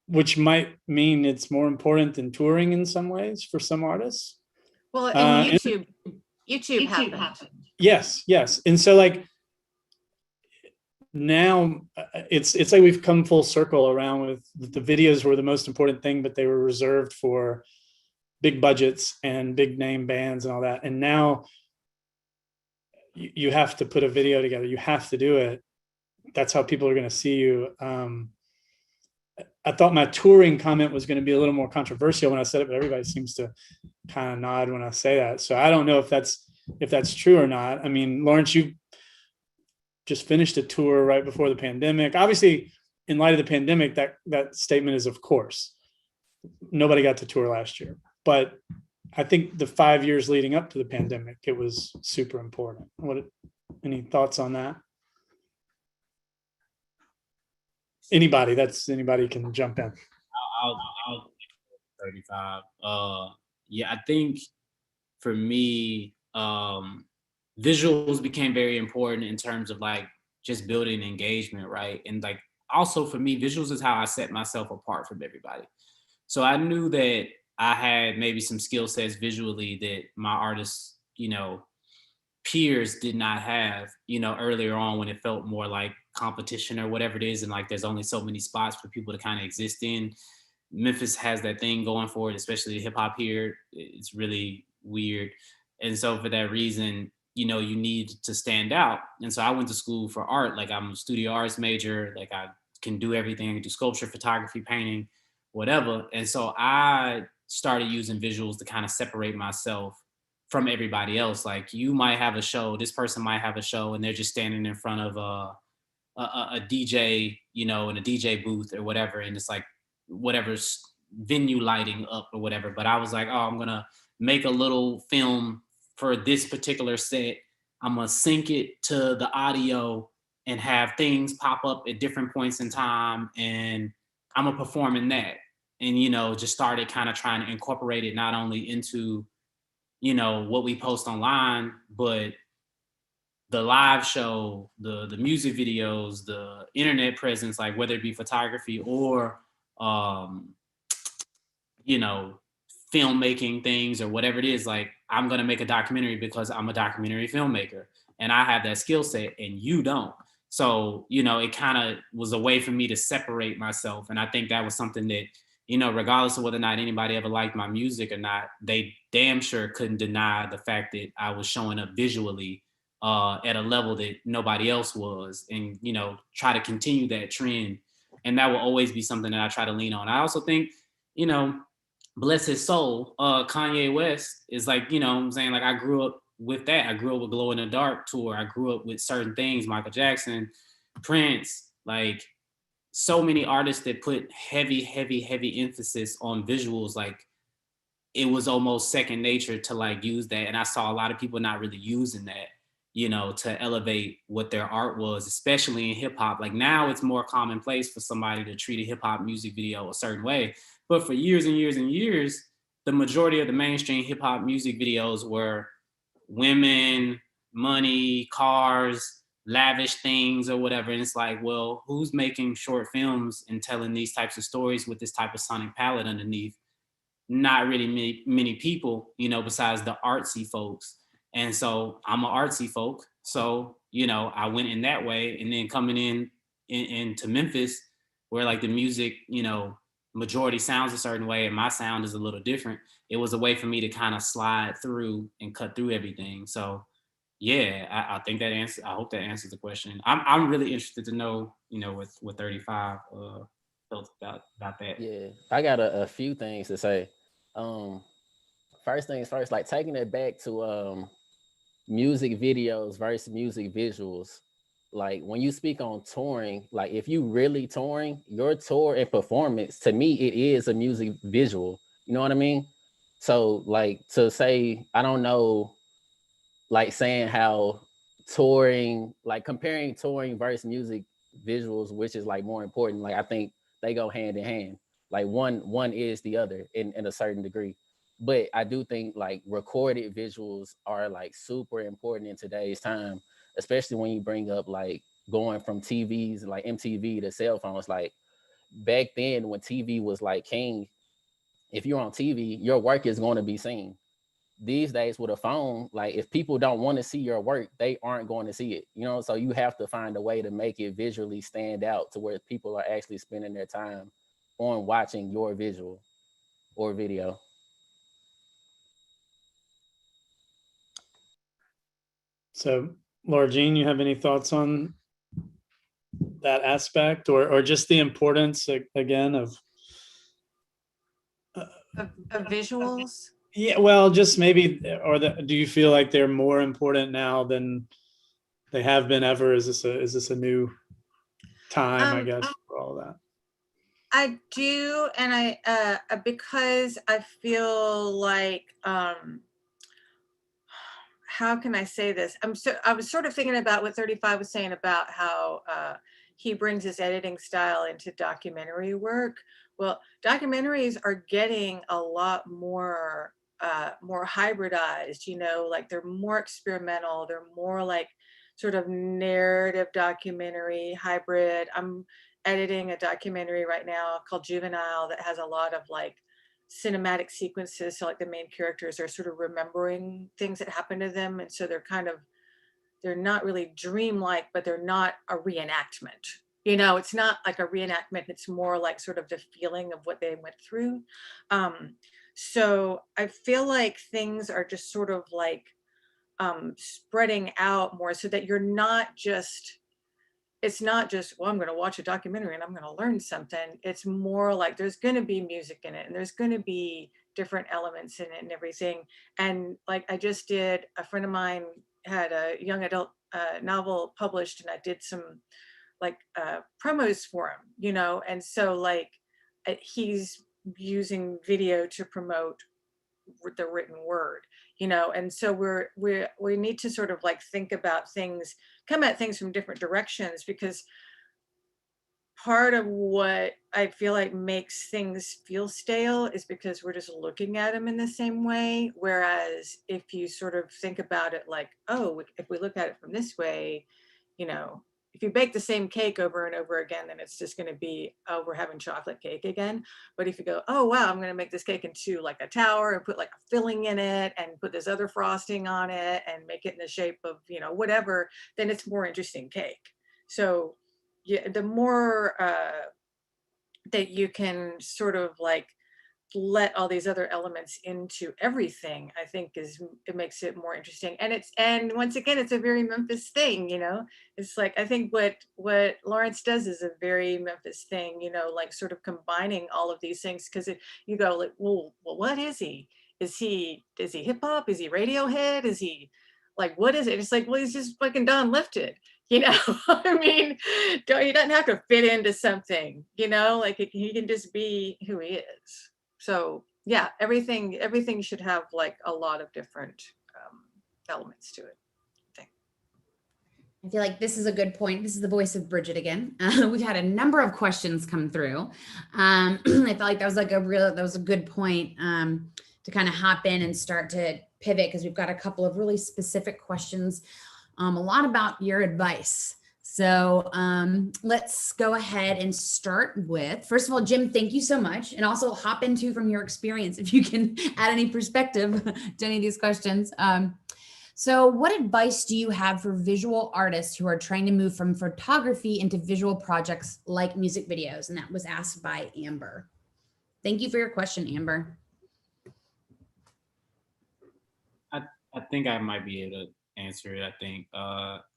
which might mean it's more important than touring in some ways for some artists. Well, and YouTube happened. Yes. And so like now it's like we've come full circle around with the videos were the most important thing, but they were reserved for big budgets and big name bands and all that. And now you have to put a video together. You have to do it. That's how people are going to see you. I thought my touring comment was going to be a little more controversial when I said it, but everybody seems to kind of nod when I say that. So I don't know if that's true or not. I mean, Lawrence, you just finished a tour right before the pandemic. Obviously, in light of the pandemic, that statement is of course. Nobody got to tour last year, but I think the 5 years leading up to the pandemic, it was super important. Any thoughts on that? Anybody can jump in. I'll 35. Yeah, I think for me, visuals became very important in terms of like just building engagement, right? And like also for me, visuals is how I set myself apart from everybody. So I knew that I had maybe some skill sets visually that my artists, you know, peers did not have, you know, earlier on when it felt more like competition or whatever it is. And like, there's only so many spots for people to kind of exist in. Memphis has that thing going for it, especially hip hop here. It's really weird. And so for that reason, you know, you need to stand out. And so I went to school for art. Like I'm a studio arts major, like I can do everything. I can do sculpture, photography, painting, whatever. And so I started using visuals to kind of separate myself from everybody else. Like you might have a show, this person might have a show and they're just standing in front of a DJ, you know, in a DJ booth or whatever. And it's like whatever's venue lighting up or whatever. But I was like, oh, I'm gonna make a little film for this particular set. I'm gonna sync it to the audio and have things pop up at different points in time. And I'm gonna perform in that. And, you know, just started kind of trying to incorporate it not only into, you know, what we post online, but the live show, the music videos, the internet presence, like whether it be photography or, you know, filmmaking things or whatever it is. Like I'm going to make a documentary because I'm a documentary filmmaker and I have that skill set and you don't. So, you know, it kind of was a way for me to separate myself. And I think that was something that, you know, regardless of whether or not anybody ever liked my music or not, they damn sure couldn't deny the fact that I was showing up visually at a level that nobody else was, and, you know, try to continue that trend. And that will always be something that I try to lean on. I also think, you know, bless his soul, Kanye West is like, you know what I'm saying? Like I grew up with that. I grew up with Glow in the Dark tour. I grew up with certain things, Michael Jackson, Prince, like so many artists that put heavy emphasis on visuals. Like it was almost second nature to like use that. And I saw a lot of people not really using that, you know, to elevate what their art was, especially in hip hop. Like now it's more commonplace for somebody to treat a hip hop music video a certain way. But for years and years and years, the majority of the mainstream hip hop music videos were women, money, cars, lavish things or whatever. And it's like, well, who's making short films and telling these types of stories with this type of sonic palette underneath? Not really many people, you know, besides the artsy folks. And so I'm an artsy folk. So, you know, I went in that way. And then coming into Memphis, where like the music, you know, majority sounds a certain way and my sound is a little different. It was a way for me to kind of slide through and cut through everything. So yeah, I think that I hope that answers the question. I'm really interested to know, you know, what 35 felt about that. Yeah, I got a few things to say. First things first, like taking it back to music videos versus music visuals. Like when you speak on touring, like if you really touring, your tour and performance, to me, it is a music visual. You know what I mean? So like to say, I don't know, like saying how touring, like comparing touring versus music visuals, which is like more important. Like I think they go hand in hand. Like one is the other in a certain degree. But I do think like recorded visuals are like super important in today's time, especially when you bring up like going from TVs like MTV to cell phones. Like back then when TV was like king, if you're on TV, your work is going to be seen. These days with a phone, like if people don't want to see your work, they aren't going to see it, you know. So you have to find a way to make it visually stand out to where people are actually spending their time on watching your visual or video. So, Laura Jean, you have any thoughts on that aspect, or just the importance again of visuals? Yeah, well, just maybe, do you feel like they're more important now than they have been ever? Is this a new time, I guess, for all of that? I do, and I because I feel like how can I say this? I was sort of thinking about what 35 was saying about how he brings his editing style into documentary work. Well, documentaries are getting a lot more hybridized, you know, like they're more experimental. They're more like sort of narrative documentary hybrid. I'm editing a documentary right now called Juvenile that has a lot of like cinematic sequences. So like the main characters are sort of remembering things that happened to them. And so they're not really dreamlike, but they're not a reenactment. You know, it's not like a reenactment. It's more like sort of the feeling of what they went through. So I feel like things are just sort of like spreading out more so that it's not just, well, I'm going to watch a documentary and I'm going to learn something. It's more like there's going to be music in it and there's going to be different elements in it and everything. And like a friend of mine had a young adult novel published, and I did some like promos for him, you know, and so like he's using video to promote the written word, you know, and so we need to sort of like think about things, come at things from different directions, because part of what I feel like makes things feel stale is because we're just looking at them in the same way. Whereas if you sort of think about it like, oh, if we look at it from this way, you know, if you bake the same cake over and over again, then it's just going to be, oh, we're having chocolate cake again. But if you go, oh, wow, I'm going to make this cake into like a tower and put like a filling in it and put this other frosting on it and make it in the shape of, you know, whatever, then it's more interesting cake. So yeah, the more that you can sort of like let all these other elements into everything, I think it makes it more interesting. And once again, it's a very Memphis thing, you know. It's like, I think what Lawrence does is a very Memphis thing, you know, like sort of combining all of these things, because you go like, well, what is he? Is he hip hop? Is he Radiohead? Is he like, what is it? It's like, well, he's just fucking Don Lifted. You know, I mean, he doesn't have to fit into something, you know, like he can just be who he is. So yeah, everything should have like a lot of different elements to it. I feel like this is a good point. This is the voice of Bridget again. We've had a number of questions come through. I felt like that was a good point to kind of hop in and start to pivot, because we've got a couple of really specific questions, a lot about your advice. So let's go ahead and start with, first of all, Jim, thank you so much. And also hop into from your experience, if you can add any perspective to any of these questions. So what advice do you have for visual artists who are trying to move from photography into visual projects like music videos? And that was asked by Amber. Thank you for your question, Amber. I think I might be able to answer it. I think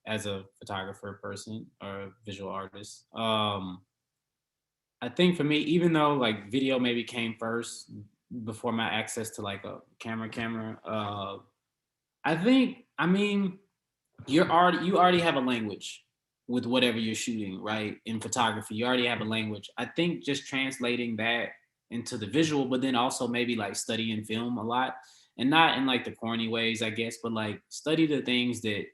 as a photographer person or a visual artist, I think for me, even though like video maybe came first before my access to like a camera, I mean, you already have a language with whatever you're shooting, right? In photography, you already have a language. I think just translating that into the visual, but then also maybe like studying film a lot, and not in like the corny ways, I guess, but like study the things that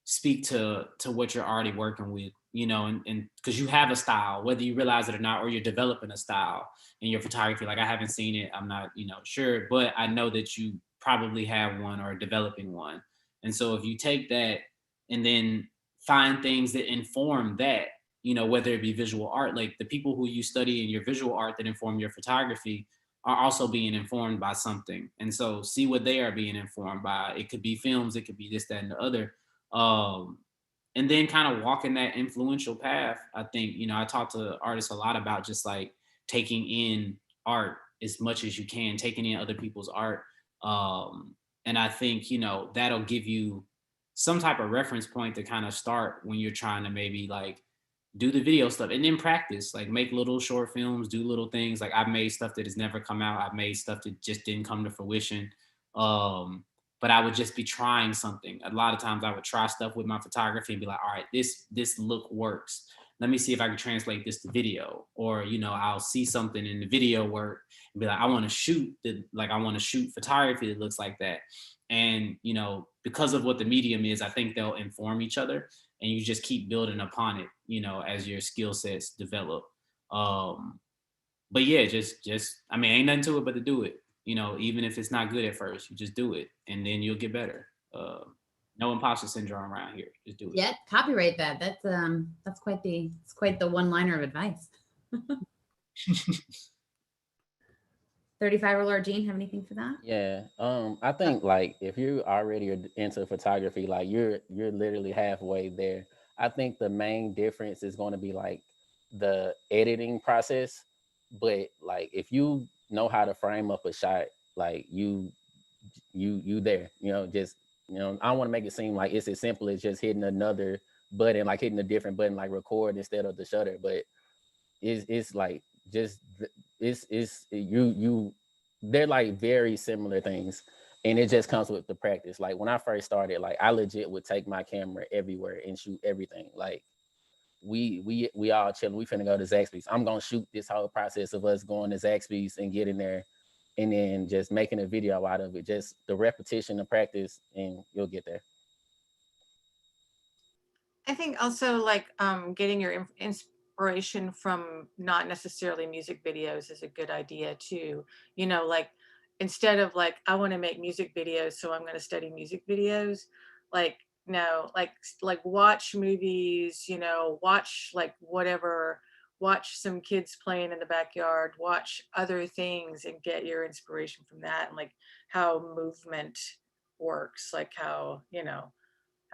speak to what you're already working with, you know, and because you have a style, whether you realize it or not, or you're developing a style in your photography. Like I haven't seen it, I'm not, sure, but I know that you probably have one or developing one. And so if you take that and then find things that inform that, whether it be visual art, like the people who you study in your visual art that inform your photography are also being informed by something. And so see what they are being informed by. It could be films, it could be this, that, and the other. And then kind of walking that influential path. I think, I talk to artists a lot about just like taking in art as much as you can, taking in other people's art. And I think, that'll give you some type of reference point to kind of start when you're trying to maybe like do the video stuff, and then practice, like make little short films, do little things. Like I've made stuff that has never come out. I've made stuff that just didn't come to fruition. But I would just be trying something. A lot of times I would try stuff with my photography and be like, all right, this look works. Let me see if I can translate this to video. Or, I'll see something in the video work and be like, I want to shoot photography that looks like that. And, because of what the medium is, I think they'll inform each other, and you just keep building upon it, as your skill sets develop. But yeah, ain't nothing to it but to do it. Even if it's not good at first, you just do it and then you'll get better. No imposter syndrome around here. Just do it. Yeah, copyright that. That's quite the one-liner of advice. 35 or Laura Jean, have anything for that? Yeah, I think like if you already into photography, like you're literally halfway there. I think the main difference is going to be like the editing process. But like if you know how to frame up a shot, like you there, just I don't want to make it seem like it's as simple as just hitting another button, like hitting a different button, like record instead of the shutter. But it's like just it's they're like very similar things, and it just comes with the practice. Like when I first started, like I legit would take my camera everywhere and shoot everything. Like we all chilling, we finna go to Zaxby's. I'm gonna shoot this whole process of us going to Zaxby's and getting there, and then just making a video out of it. Just the repetition, the practice, and you'll get there. I think also like getting your inspiration from not necessarily music videos is a good idea too. Like instead of like, I want to make music videos, so I'm going to study music videos, like, no, like watch movies, watch like whatever, watch some kids playing in the backyard, watch other things and get your inspiration from that, and like how movement works, like how,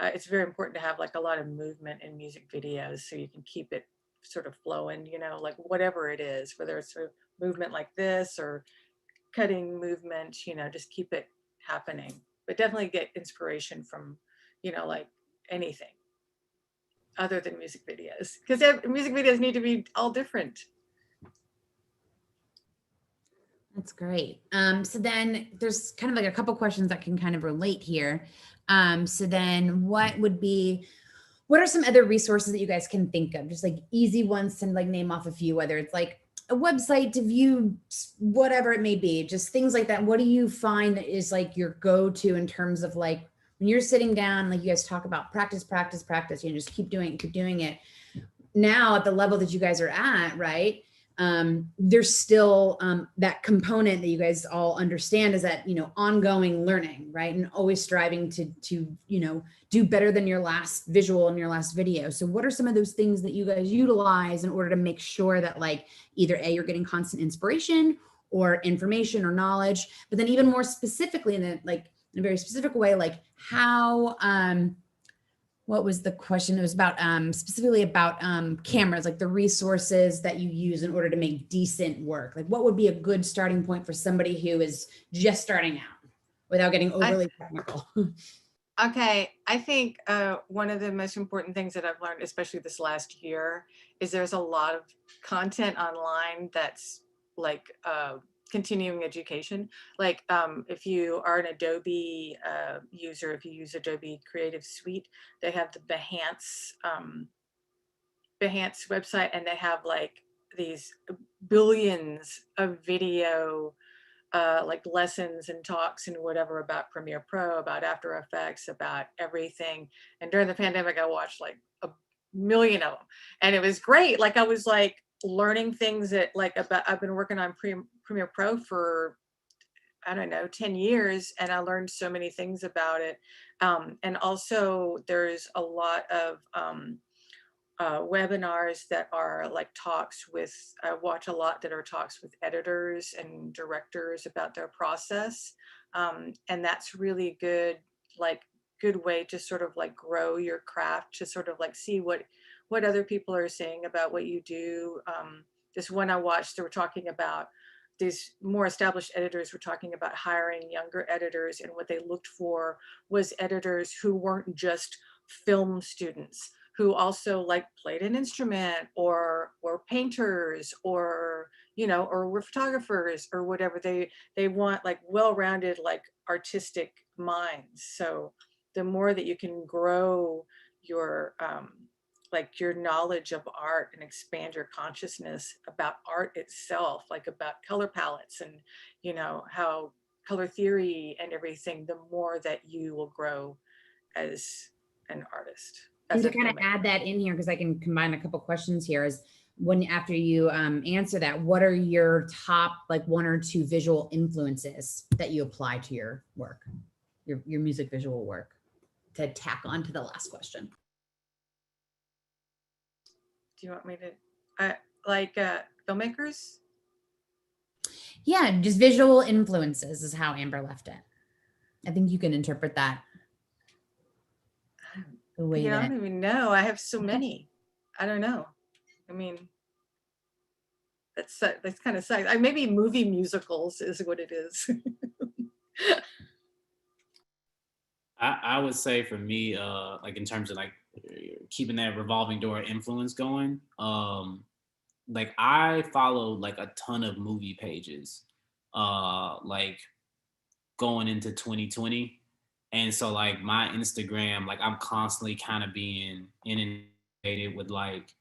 it's very important to have like a lot of movement in music videos so you can keep it sort of flowing, like whatever it is, whether it's a movement like this or cutting movement, just keep it happening. But definitely get inspiration from, like anything other than music videos, because music videos need to be all different. That's great. So then there's kind of like a couple questions that can kind of relate here. So then what are some other resources that you guys can think of? Just like easy ones to like name off a few, whether it's like a website to view whatever it may be, just things like that. What do you find that is like your go-to in terms of like when you're sitting down, like you guys talk about practice, practice, practice, you know, just keep doing it. Now at the level that you guys are at, right? There's still that component that you guys all understand is that, you know, ongoing learning, right? And always striving to, you know, do better than your last visual and your last video. So what are some of those things that you guys utilize in order to make sure that like either A, you're getting constant inspiration or information or knowledge, but then even more specifically in a very specific way, like how, what was the question? It was about specifically about cameras, like the resources that you use in order to make decent work. Like what would be a good starting point for somebody who is just starting out without getting overly technical? Okay, I think one of the most important things that I've learned, especially this last year, is there's a lot of content online that's like continuing education. Like if you are an Adobe user, if you use Adobe Creative Suite, they have the Behance website, and they have like these billions of video like lessons and talks and whatever about Premiere Pro, about After Effects, about everything. And during the pandemic, I watched like a million of them, and it was great. Like I was like learning things that like about, I've been working on Premiere Pro for, I don't know, 10 years, and I learned so many things about it. And also there's a lot of webinars that are like talks with, I watch a lot that are talks with editors and directors about their process. And that's really good, like good way to sort of like grow your craft, to sort of like see what other people are saying about what you do. This one I watched, they were talking about, these more established editors were talking about hiring younger editors, and what they looked for was editors who weren't just film students, who also like played an instrument or painters or, you know, or were photographers or whatever. They want like well-rounded, like artistic minds. So the more that you can grow your like your knowledge of art and expand your consciousness about art itself, like about color palettes and, you know, how color theory and everything, the more that you will grow as an artist. And to kind of add that in here, because I can combine a couple questions here, is when after you answer that, what are your top like 1 or 2 visual influences that you apply to your work, your music visual work, to tack on to the last question? Do you want me to, like filmmakers? Yeah, just visual influences is how Amber left it. I think you can interpret that the way Yeah, that. I don't even know. I have so many. I don't know. I mean, that's kind of sucks. Maybe movie musicals is what it is. I would say for me, like in terms of like keeping that revolving door influence going, like I follow like a ton of movie pages, like going into 2020. And so like my Instagram, like I'm constantly kind of being inundated with like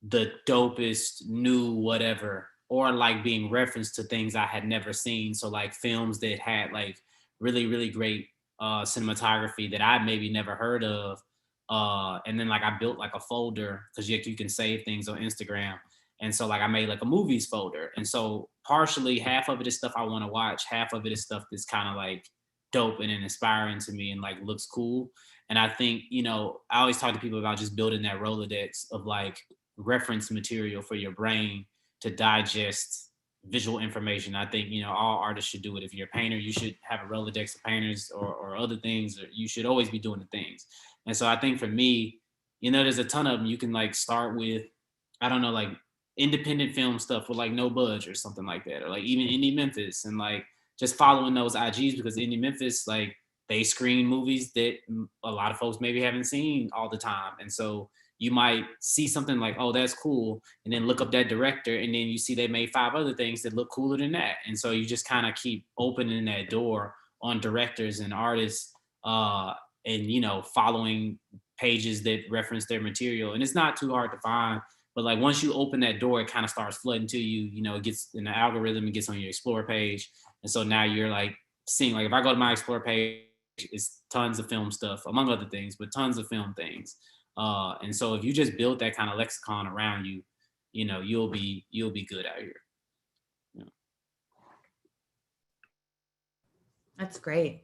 the dopest new whatever, or like being referenced to things I had never seen. So like films that had like really, really great cinematography that I maybe never heard of. And then like I built like a folder, because you can save things on Instagram. And so like I made like a movies folder. And so partially half of it is stuff I want to watch. Half of it is stuff that's kind of like dope and inspiring to me and like looks cool. And I think, you know, I always talk to people about just building that Rolodex of like reference material for your brain to digest visual information. I think, you know, all artists should do it. If you're a painter, you should have a Rolodex of painters or other things, or you should always be doing the things. And so I think for me, you know, there's a ton of them. You can like start with, I don't know, like independent film stuff with like No Budge or something like that, or like even Indie Memphis, and like just following those IGs, because Indie Memphis, like they screen movies that a lot of folks maybe haven't seen all the time. And so you might see something like, oh, that's cool, and then look up that director, and then you see they made 5 other things that look cooler than that. And so you just kind of keep opening that door on directors and artists, and, you know, following pages that reference their material. And it's not too hard to find. But like once you open that door, it kind of starts flooding to you. You know, it gets in the algorithm, it gets on your Explore page, and so now you're like seeing, like if I go to my Explore page, it's tons of film stuff, among other things, but tons of film things. And so if you just build that kind of lexicon around you, you know, you'll be good out here. Yeah. That's great.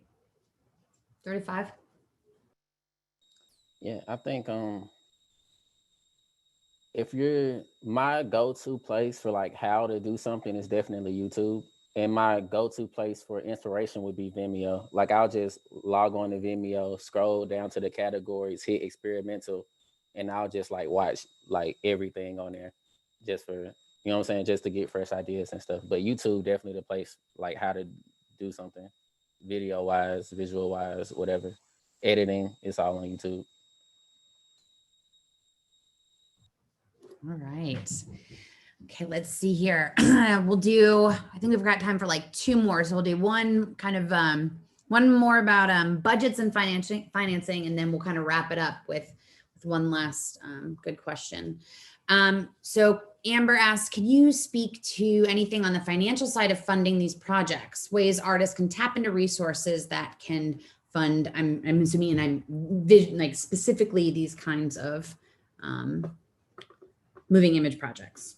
35. Yeah, I think if you're, my go-to place for like how to do something is definitely YouTube. And my go-to place for inspiration would be Vimeo. Like I'll just log on to Vimeo, scroll down to the categories, hit experimental, and I'll just like watch like everything on there just for, you know what I'm saying, just to get fresh ideas and stuff. But YouTube definitely the place, like how to do something video wise, visual wise, whatever. Editing, it's all on YouTube. All right. Okay, let's see here. We'll do, I think we've got time for like 2 more. So we'll do one kind of, one more about budgets and financing, and then we'll kind of wrap it up with one last good question. So Amber asks, can you speak to anything on the financial side of funding these projects, ways artists can tap into resources that can fund, I'm assuming, and I'm like specifically these kinds of moving image projects?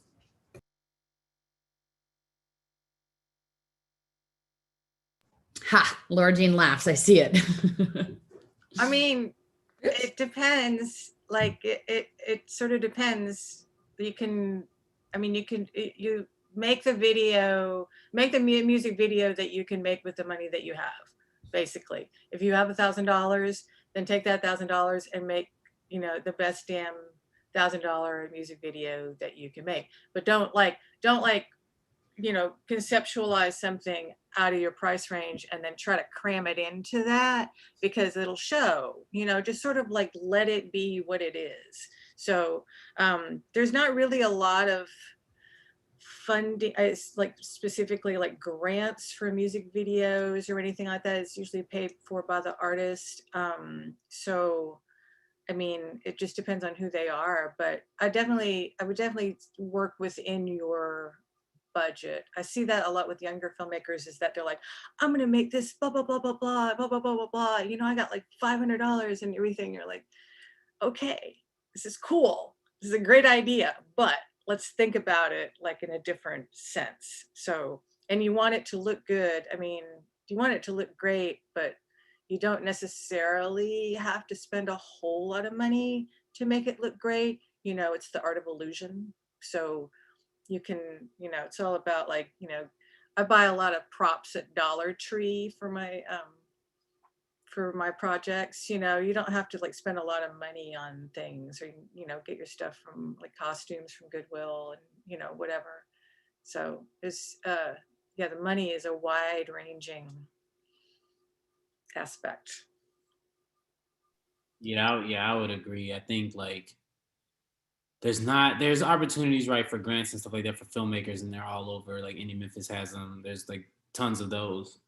Ha, Laura Jean laughs. I see it. I mean, it depends. Like it sort of depends. You can, I mean, you make the video, make the music video that you can make with the money that you have. Basically, if you have $1,000, then take that $1,000 and make, you know, the best damn $1,000 music video that you can make. But don't like, you know, conceptualize something out of your price range and then try to cram it into that, because it'll show, you know, just sort of like let it be what it is. So there's not really a lot of funding, it's like specifically like grants for music videos or anything like that. It's usually paid for by the artist. So I mean, it just depends on who they are, but I would definitely work within your budget. I see that a lot with younger filmmakers, is that they're like, I'm gonna make this blah blah blah blah blah blah blah blah blah blah. You know, I got like $500 and everything. You're like, okay, this is cool. This is a great idea, but let's think about it like in a different sense. So, and you want it to look good. I mean, you want it to look great, but you don't necessarily have to spend a whole lot of money to make it look great. You know, it's the art of illusion. So you can, you know, it's all about like, you know, I buy a lot of props at Dollar Tree for my projects. You know, you don't have to like spend a lot of money on things, or, you know, get your stuff from like costumes from Goodwill and, you know, whatever. So it's, yeah, the money is a wide ranging aspect. Yeah, I would agree. I think like there's opportunities, right, for grants and stuff like that for filmmakers, and they're all over. Like Indie Memphis has them. There's like tons of those.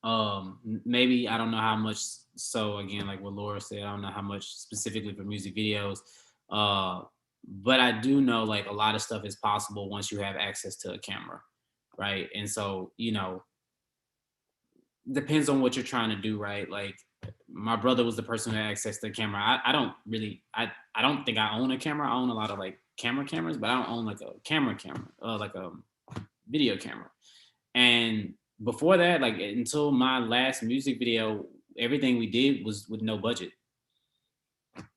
Maybe I don't know how much. So again, like what Laura said, I don't know how much specifically for music videos. But I do know like a lot of stuff is possible once you have access to a camera, right? And so, you know, depends on what you're trying to do, right? Like my brother was the person who had access to the camera. I don't think I own a camera. I own a lot of like cameras, but I don't own like a camera, like a video camera. And before that, like until my last music video, everything we did was with no budget.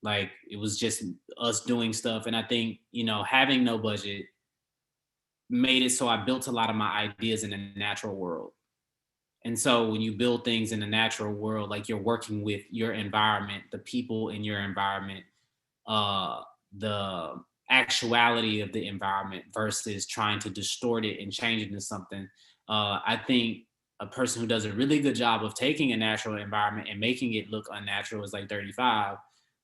Like it was just us doing stuff. And I think, you know, having no budget made it so I built a lot of my ideas in the natural world. And so when you build things in the natural world, like you're working with your environment, the people in your environment, the actuality of the environment versus trying to distort it and change it into something. I think a person who does a really good job of taking a natural environment and making it look unnatural is like 35,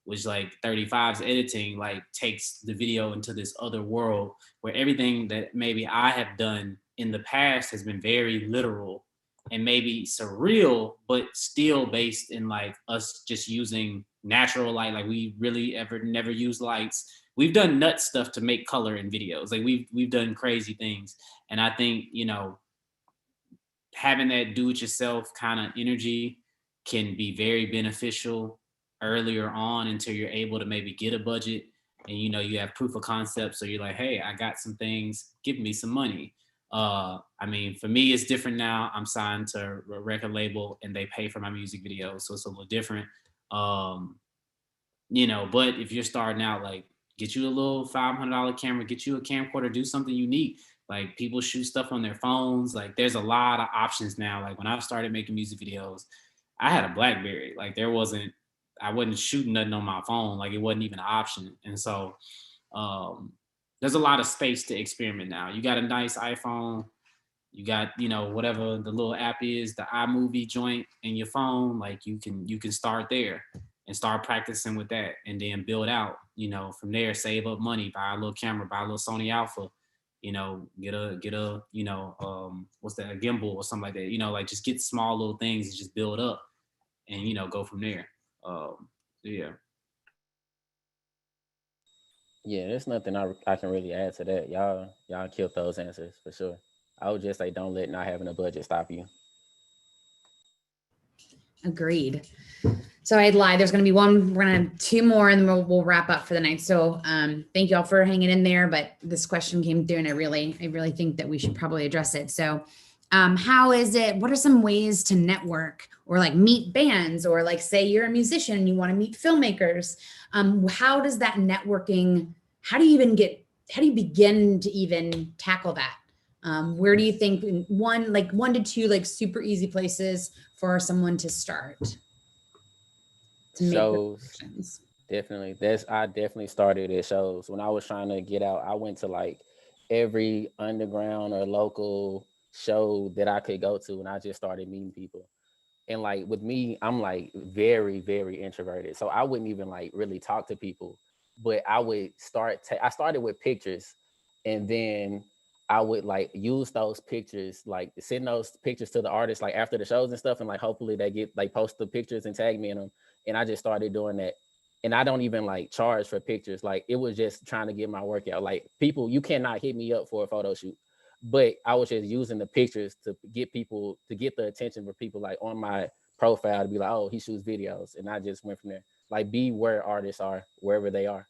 which like 35's editing like takes the video into this other world where everything that maybe I have done in the past has been very literal. and maybe surreal, but still based in like us just using natural light. Like we really never use lights. We've done nut stuff to make color in videos. Like we've done crazy things. And I think, you know, having that do-it-yourself kind of energy can be very beneficial earlier on until you're able to maybe get a budget and, you know, you have proof of concept. So you're like, hey, I got some things, give me some money. I mean, for me, it's different now. I'm signed to a record label and they pay for my music videos. So it's a little different. You know, but if you're starting out, like get you a little $500 camera, get you a camcorder, do something unique. Like people shoot stuff on their phones. Like there's a lot of options now. Like when I started making music videos, I had a BlackBerry. Like I wasn't shooting nothing on my phone. Like it wasn't even an option. And so there's a lot of space to experiment now. You got a nice iPhone, you got, you know, whatever the little app is, the iMovie joint in your phone, like you can start there and start practicing with that and then build out, you know, from there, save up money, buy a little camera, buy a little Sony Alpha, you know, get a, you know, what's that, a gimbal or something like that, you know, like just get small little things and just build up and, you know, go from there. Yeah. Yeah, there's nothing I can really add to that. Y'all killed those answers for sure. I would just say don't let not having a budget stop you. Agreed. So I'd lied. There's going to be one. We're going to have two more, and then we'll wrap up for the night. So thank you all for hanging in there. But this question came through, and I really think that we should probably address it. So how is it? What are some ways to network or like meet bands, or like say you're a musician and you want to meet filmmakers? How does that networking? How do you begin to even tackle that? Where do you think one to two like super easy places for someone to start? To make shows, definitely. I definitely started at shows. When I was trying to get out, I went to like every underground or local show that I could go to, and I just started meeting people. And like with me, I'm like very, very introverted, so I wouldn't even like really talk to people. But I would I started with pictures, and then I would like use those pictures, like send those pictures to the artists like after the shows and stuff, and like hopefully they get like post the pictures and tag me in them. And I just started doing that. And I don't even like charge for pictures. Like it was just trying to get my work out. Like people, you cannot hit me up for a photo shoot. But I was just using the pictures to get people, to get the attention for people like on my profile to be like, oh, he shoots videos. And I just went from there. Like be where artists are, wherever they are.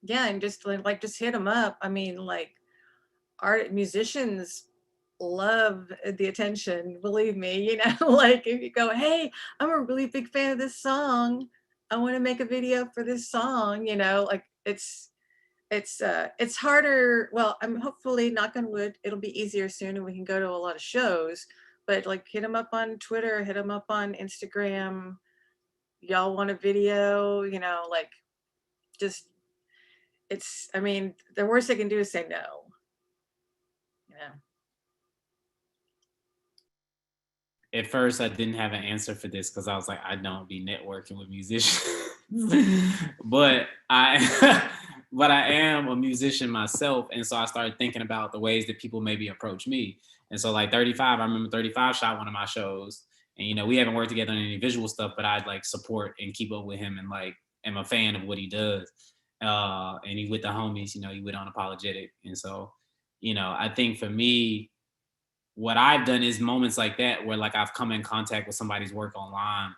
Yeah, and just hit them up. I mean, like musicians love the attention, believe me, you know. Like if you go, hey, I'm a really big fan of this song, I want to make a video for this song, you know, like it's harder. Well, I'm hopefully, knock on wood, it'll be easier soon and we can go to a lot of shows, but like hit them up on Twitter, hit them up on Instagram. Y'all want a video, you know, like just I mean, the worst they can do is say no, you know. At first, I didn't have an answer for this because I was like, I don't be networking with musicians, but I am a musician myself, and so I started thinking about the ways that people maybe approach me. And so, like 35, I remember 35 shot one of my shows, and you know we haven't worked together on any visual stuff, but I'd like support and keep up with him, and like am a fan of what he does. And he with the homies, you know, he with Unapologetic, and so, you know, I think for me, what I've done is moments like that where like I've come in contact with somebody's work online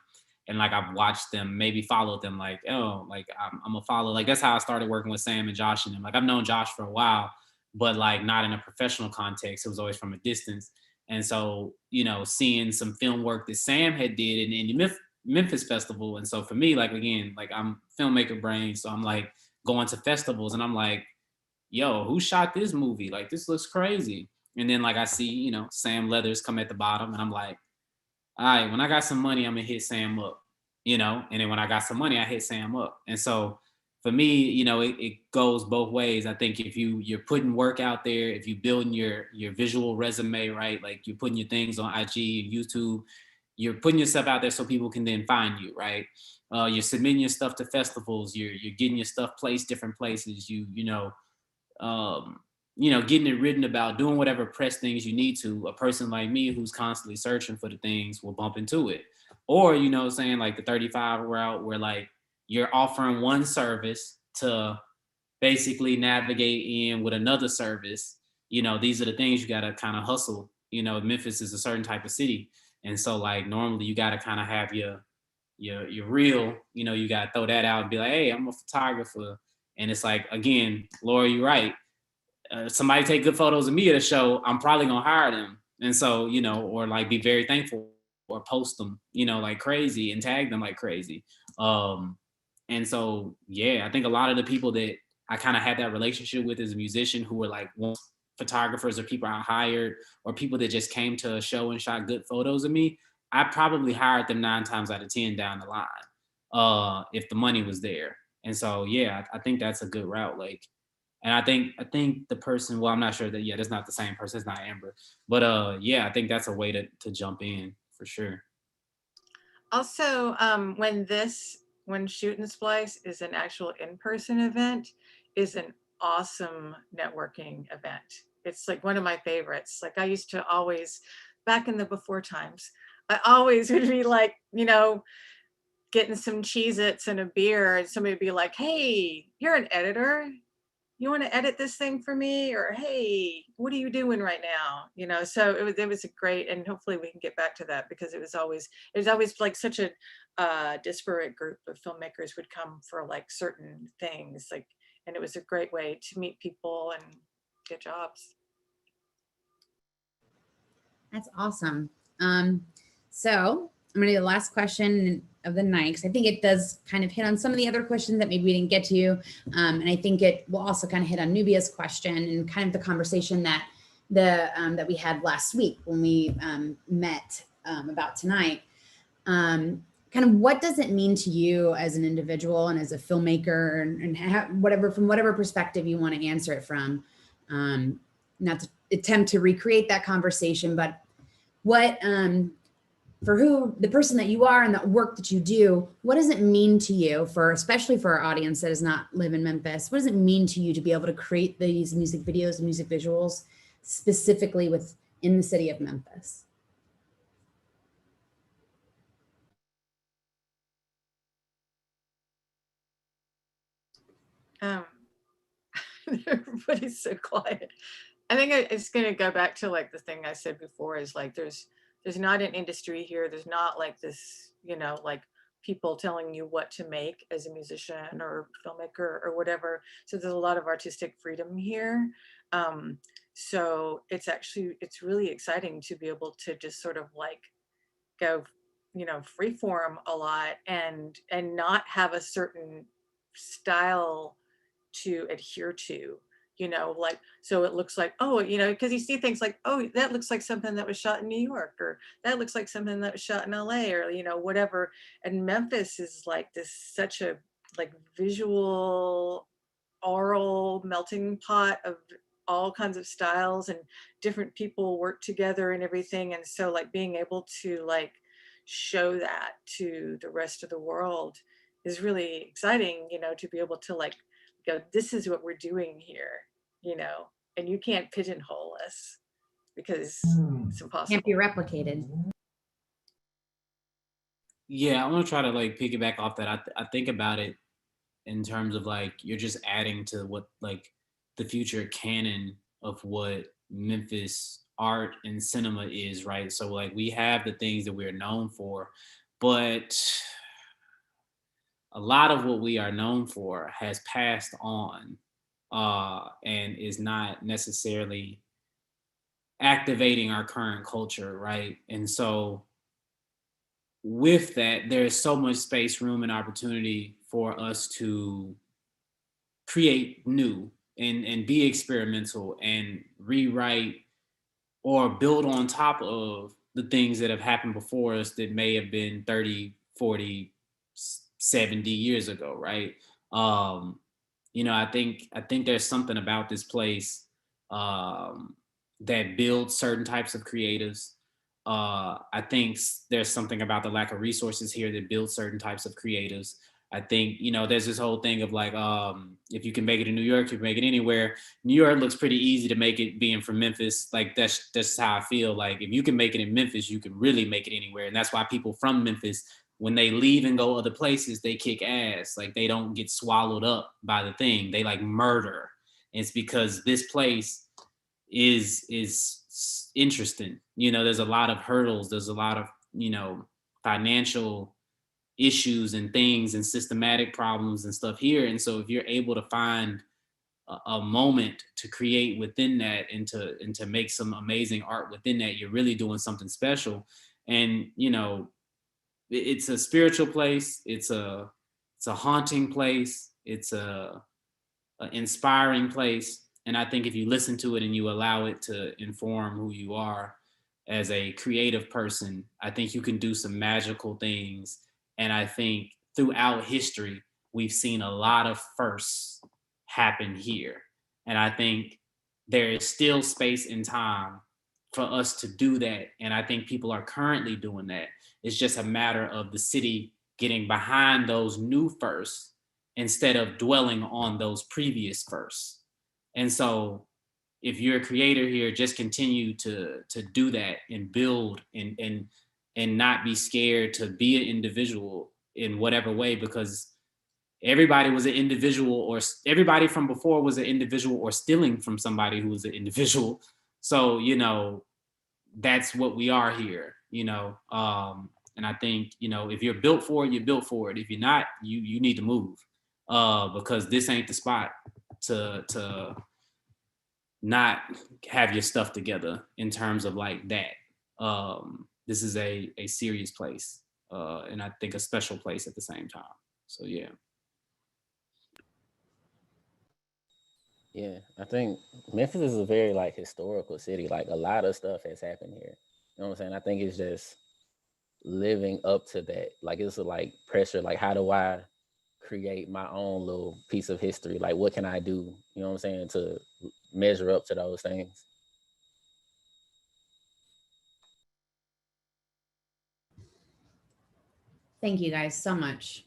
and like I've watched them, maybe followed them, like, oh, like I'm a follow. Like that's how I started working with Sam and Josh and them. Like I've known Josh for a while, but like not in a professional context. It was always from a distance. And so, you know, seeing some film work that Sam had did in the Memphis Festival. And so for me, like, again, like I'm filmmaker brain. So I'm like going to festivals and I'm like, yo, who shot this movie? Like, this looks crazy. And then like I see, you know, Sam Leathers come at the bottom and I'm like, all right, when I got some money, I'm gonna hit Sam up, you know? And then when I got some money, I hit Sam up. And so for me, you know, it goes both ways. I think if you're putting work out there, if you building your visual resume, right? Like you're putting your things on IG and YouTube, you're putting yourself out there so people can then find you, right? You're submitting your stuff to festivals, you're getting your stuff placed different places, you know, you know, getting it written about, doing whatever press things you need to, a person like me who's constantly searching for the things will bump into it. Or, you know, saying like the 35 route where like you're offering one service to basically navigate in with another service. You know, these are the things you got to kind of hustle. You know, Memphis is a certain type of city. And so like normally you got to kind of have your real, you know, you got to throw that out and be like, hey, I'm a photographer. And it's like, again, Laura, you're right. Somebody take good photos of me at a show, I'm probably gonna hire them. And so, you know, or like be very thankful or post them, you know, like crazy and tag them like crazy. And so, yeah, I think a lot of the people that I kind of had that relationship with as a musician who were like photographers or people I hired or people that just came to a show and shot good photos of me, I probably hired them 9 times out of 10 down the line, if the money was there. And so, yeah, I think that's a good route. Like, and I think the person, well, I'm not sure that, yeah, that's not the same person. It's not Amber. But yeah, I think that's a way to jump in for sure. Also, when Shoot and Splice is an actual in-person event, is an awesome networking event. It's like one of my favorites. Like I used to always, back in the before times, I always would be like, you know, getting some Cheez-Its and a beer, and somebody would be like, hey, you're an editor. You want to edit this thing for me? Or, hey, what are you doing right now? You know, so it was a great, and hopefully we can get back to that because it was always like such a disparate group of filmmakers would come for like certain things, like, and it was a great way to meet people and get jobs. That's awesome. So I'm going to do the last question of the night because I think it does kind of hit on some of the other questions that maybe we didn't get to. And I think it will also kind of hit on Nubia's question and kind of the conversation that that we had last week when we met about tonight. Kind of what does it mean to you as an individual and as a filmmaker and whatever, from whatever perspective you want to answer it from, not to attempt to recreate that conversation, but what, for who the person that you are and the work that you do, what does it mean to you, for especially for our audience that does not live in Memphis? What does it mean to you to be able to create these music videos and music visuals specifically within the city of Memphis? Everybody's so quiet. I think it's going to go back to like the thing I said before is like there's not an industry here. There's not like this, you know, like people telling you what to make as a musician or filmmaker or whatever. So there's a lot of artistic freedom here. So it's really exciting to be able to just sort of like go, you know, free form a lot and not have a certain style to adhere to, you know, like, so it looks like, oh, you know, because you see things like, oh, that looks like something that was shot in New York, or that looks like something that was shot in LA, or, you know, whatever. And Memphis is like this, such a like visual, oral melting pot of all kinds of styles, and different people work together and everything. And so like being able to like show that to the rest of the world is really exciting, you know, to be able to like go, this is what we're doing here, you know, and you can't pigeonhole us because it's impossible. Can't be replicated. Yeah, I want to try to like piggyback off that. I think about it in terms of like you're just adding to what like the future canon of what Memphis art and cinema is, right? So like we have the things that we're known for, but a lot of what we are known for has passed on and is not necessarily activating our current culture, right? And so with that, there's so much space, room, and opportunity for us to create new and be experimental and rewrite or build on top of the things that have happened before us that may have been 30, 40, 70 years ago, right? You know, I think there's something about this place that builds certain types of creatives. I think there's something about the lack of resources here that builds certain types of creatives. I think, you know, there's this whole thing of like, if you can make it in New York, you can make it anywhere. New York looks pretty easy to make it being from Memphis. Like that's how I feel. Like if you can make it in Memphis, you can really make it anywhere. And that's why people from Memphis, when they leave and go other places, they kick ass. Like they don't get swallowed up by the thing. They like murder. And it's because this place is interesting. You know, there's a lot of hurdles. There's a lot of, you know, financial issues and things and systematic problems and stuff here. And so if you're able to find a moment to create within that and to make some amazing art within that, you're really doing something special. And, you know, it's a spiritual place. It's a haunting place. It's a inspiring place. And I think if you listen to it and you allow it to inform who you are as a creative person, I think you can do some magical things. And I think throughout history, we've seen a lot of firsts happen here. And I think there is still space and time for us to do that. And I think people are currently doing that. It's just a matter of the city getting behind those new firsts instead of dwelling on those previous firsts. And so if you're a creator here, just continue to do that and build and not be scared to be an individual in whatever way, because everybody was an individual, or everybody from before was an individual or stealing from somebody who was an individual. So, you know, that's what we are here, you know. And I think, you know, if you're built for it, you're built for it. If you're not, you need to move, because this ain't the spot to not have your stuff together in terms of like that. This is a serious place, and I think a special place at the same time. So yeah. Yeah, I think Memphis is a very like historical city. Like a lot of stuff has happened here. You know what I'm saying? I think it's just living up to that. Like it's a like pressure. Like how do I create my own little piece of history? Like what can I do? You know what I'm saying, to measure up to those things? Thank you guys so much.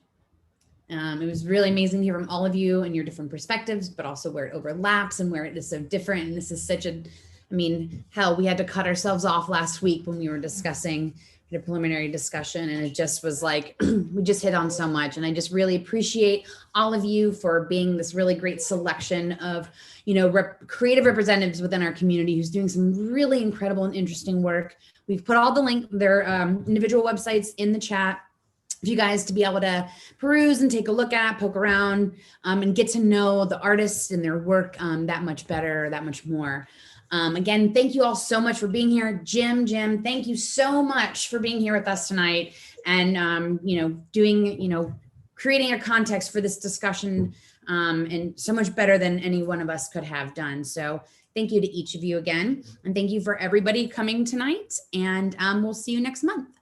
It was really amazing to hear from all of you and your different perspectives, but also where it overlaps and where it is so different. And this is such a, I mean, hell, we had to cut ourselves off last week when we were discussing the preliminary discussion, and it just was like, we just hit on so much. And I just really appreciate all of you for being this really great selection of, you know, creative representatives within our community who's doing some really incredible and interesting work. We've put all the link, their individual websites in the chat for you guys to be able to peruse and take a look at, poke around, and get to know the artists and their work that much better, that much more. Again, thank you all so much for being here. Jim, thank you so much for being here with us tonight and, you know, doing, you know, creating a context for this discussion and so much better than any one of us could have done. So thank you to each of you again. And thank you for everybody coming tonight, and we'll see you next month.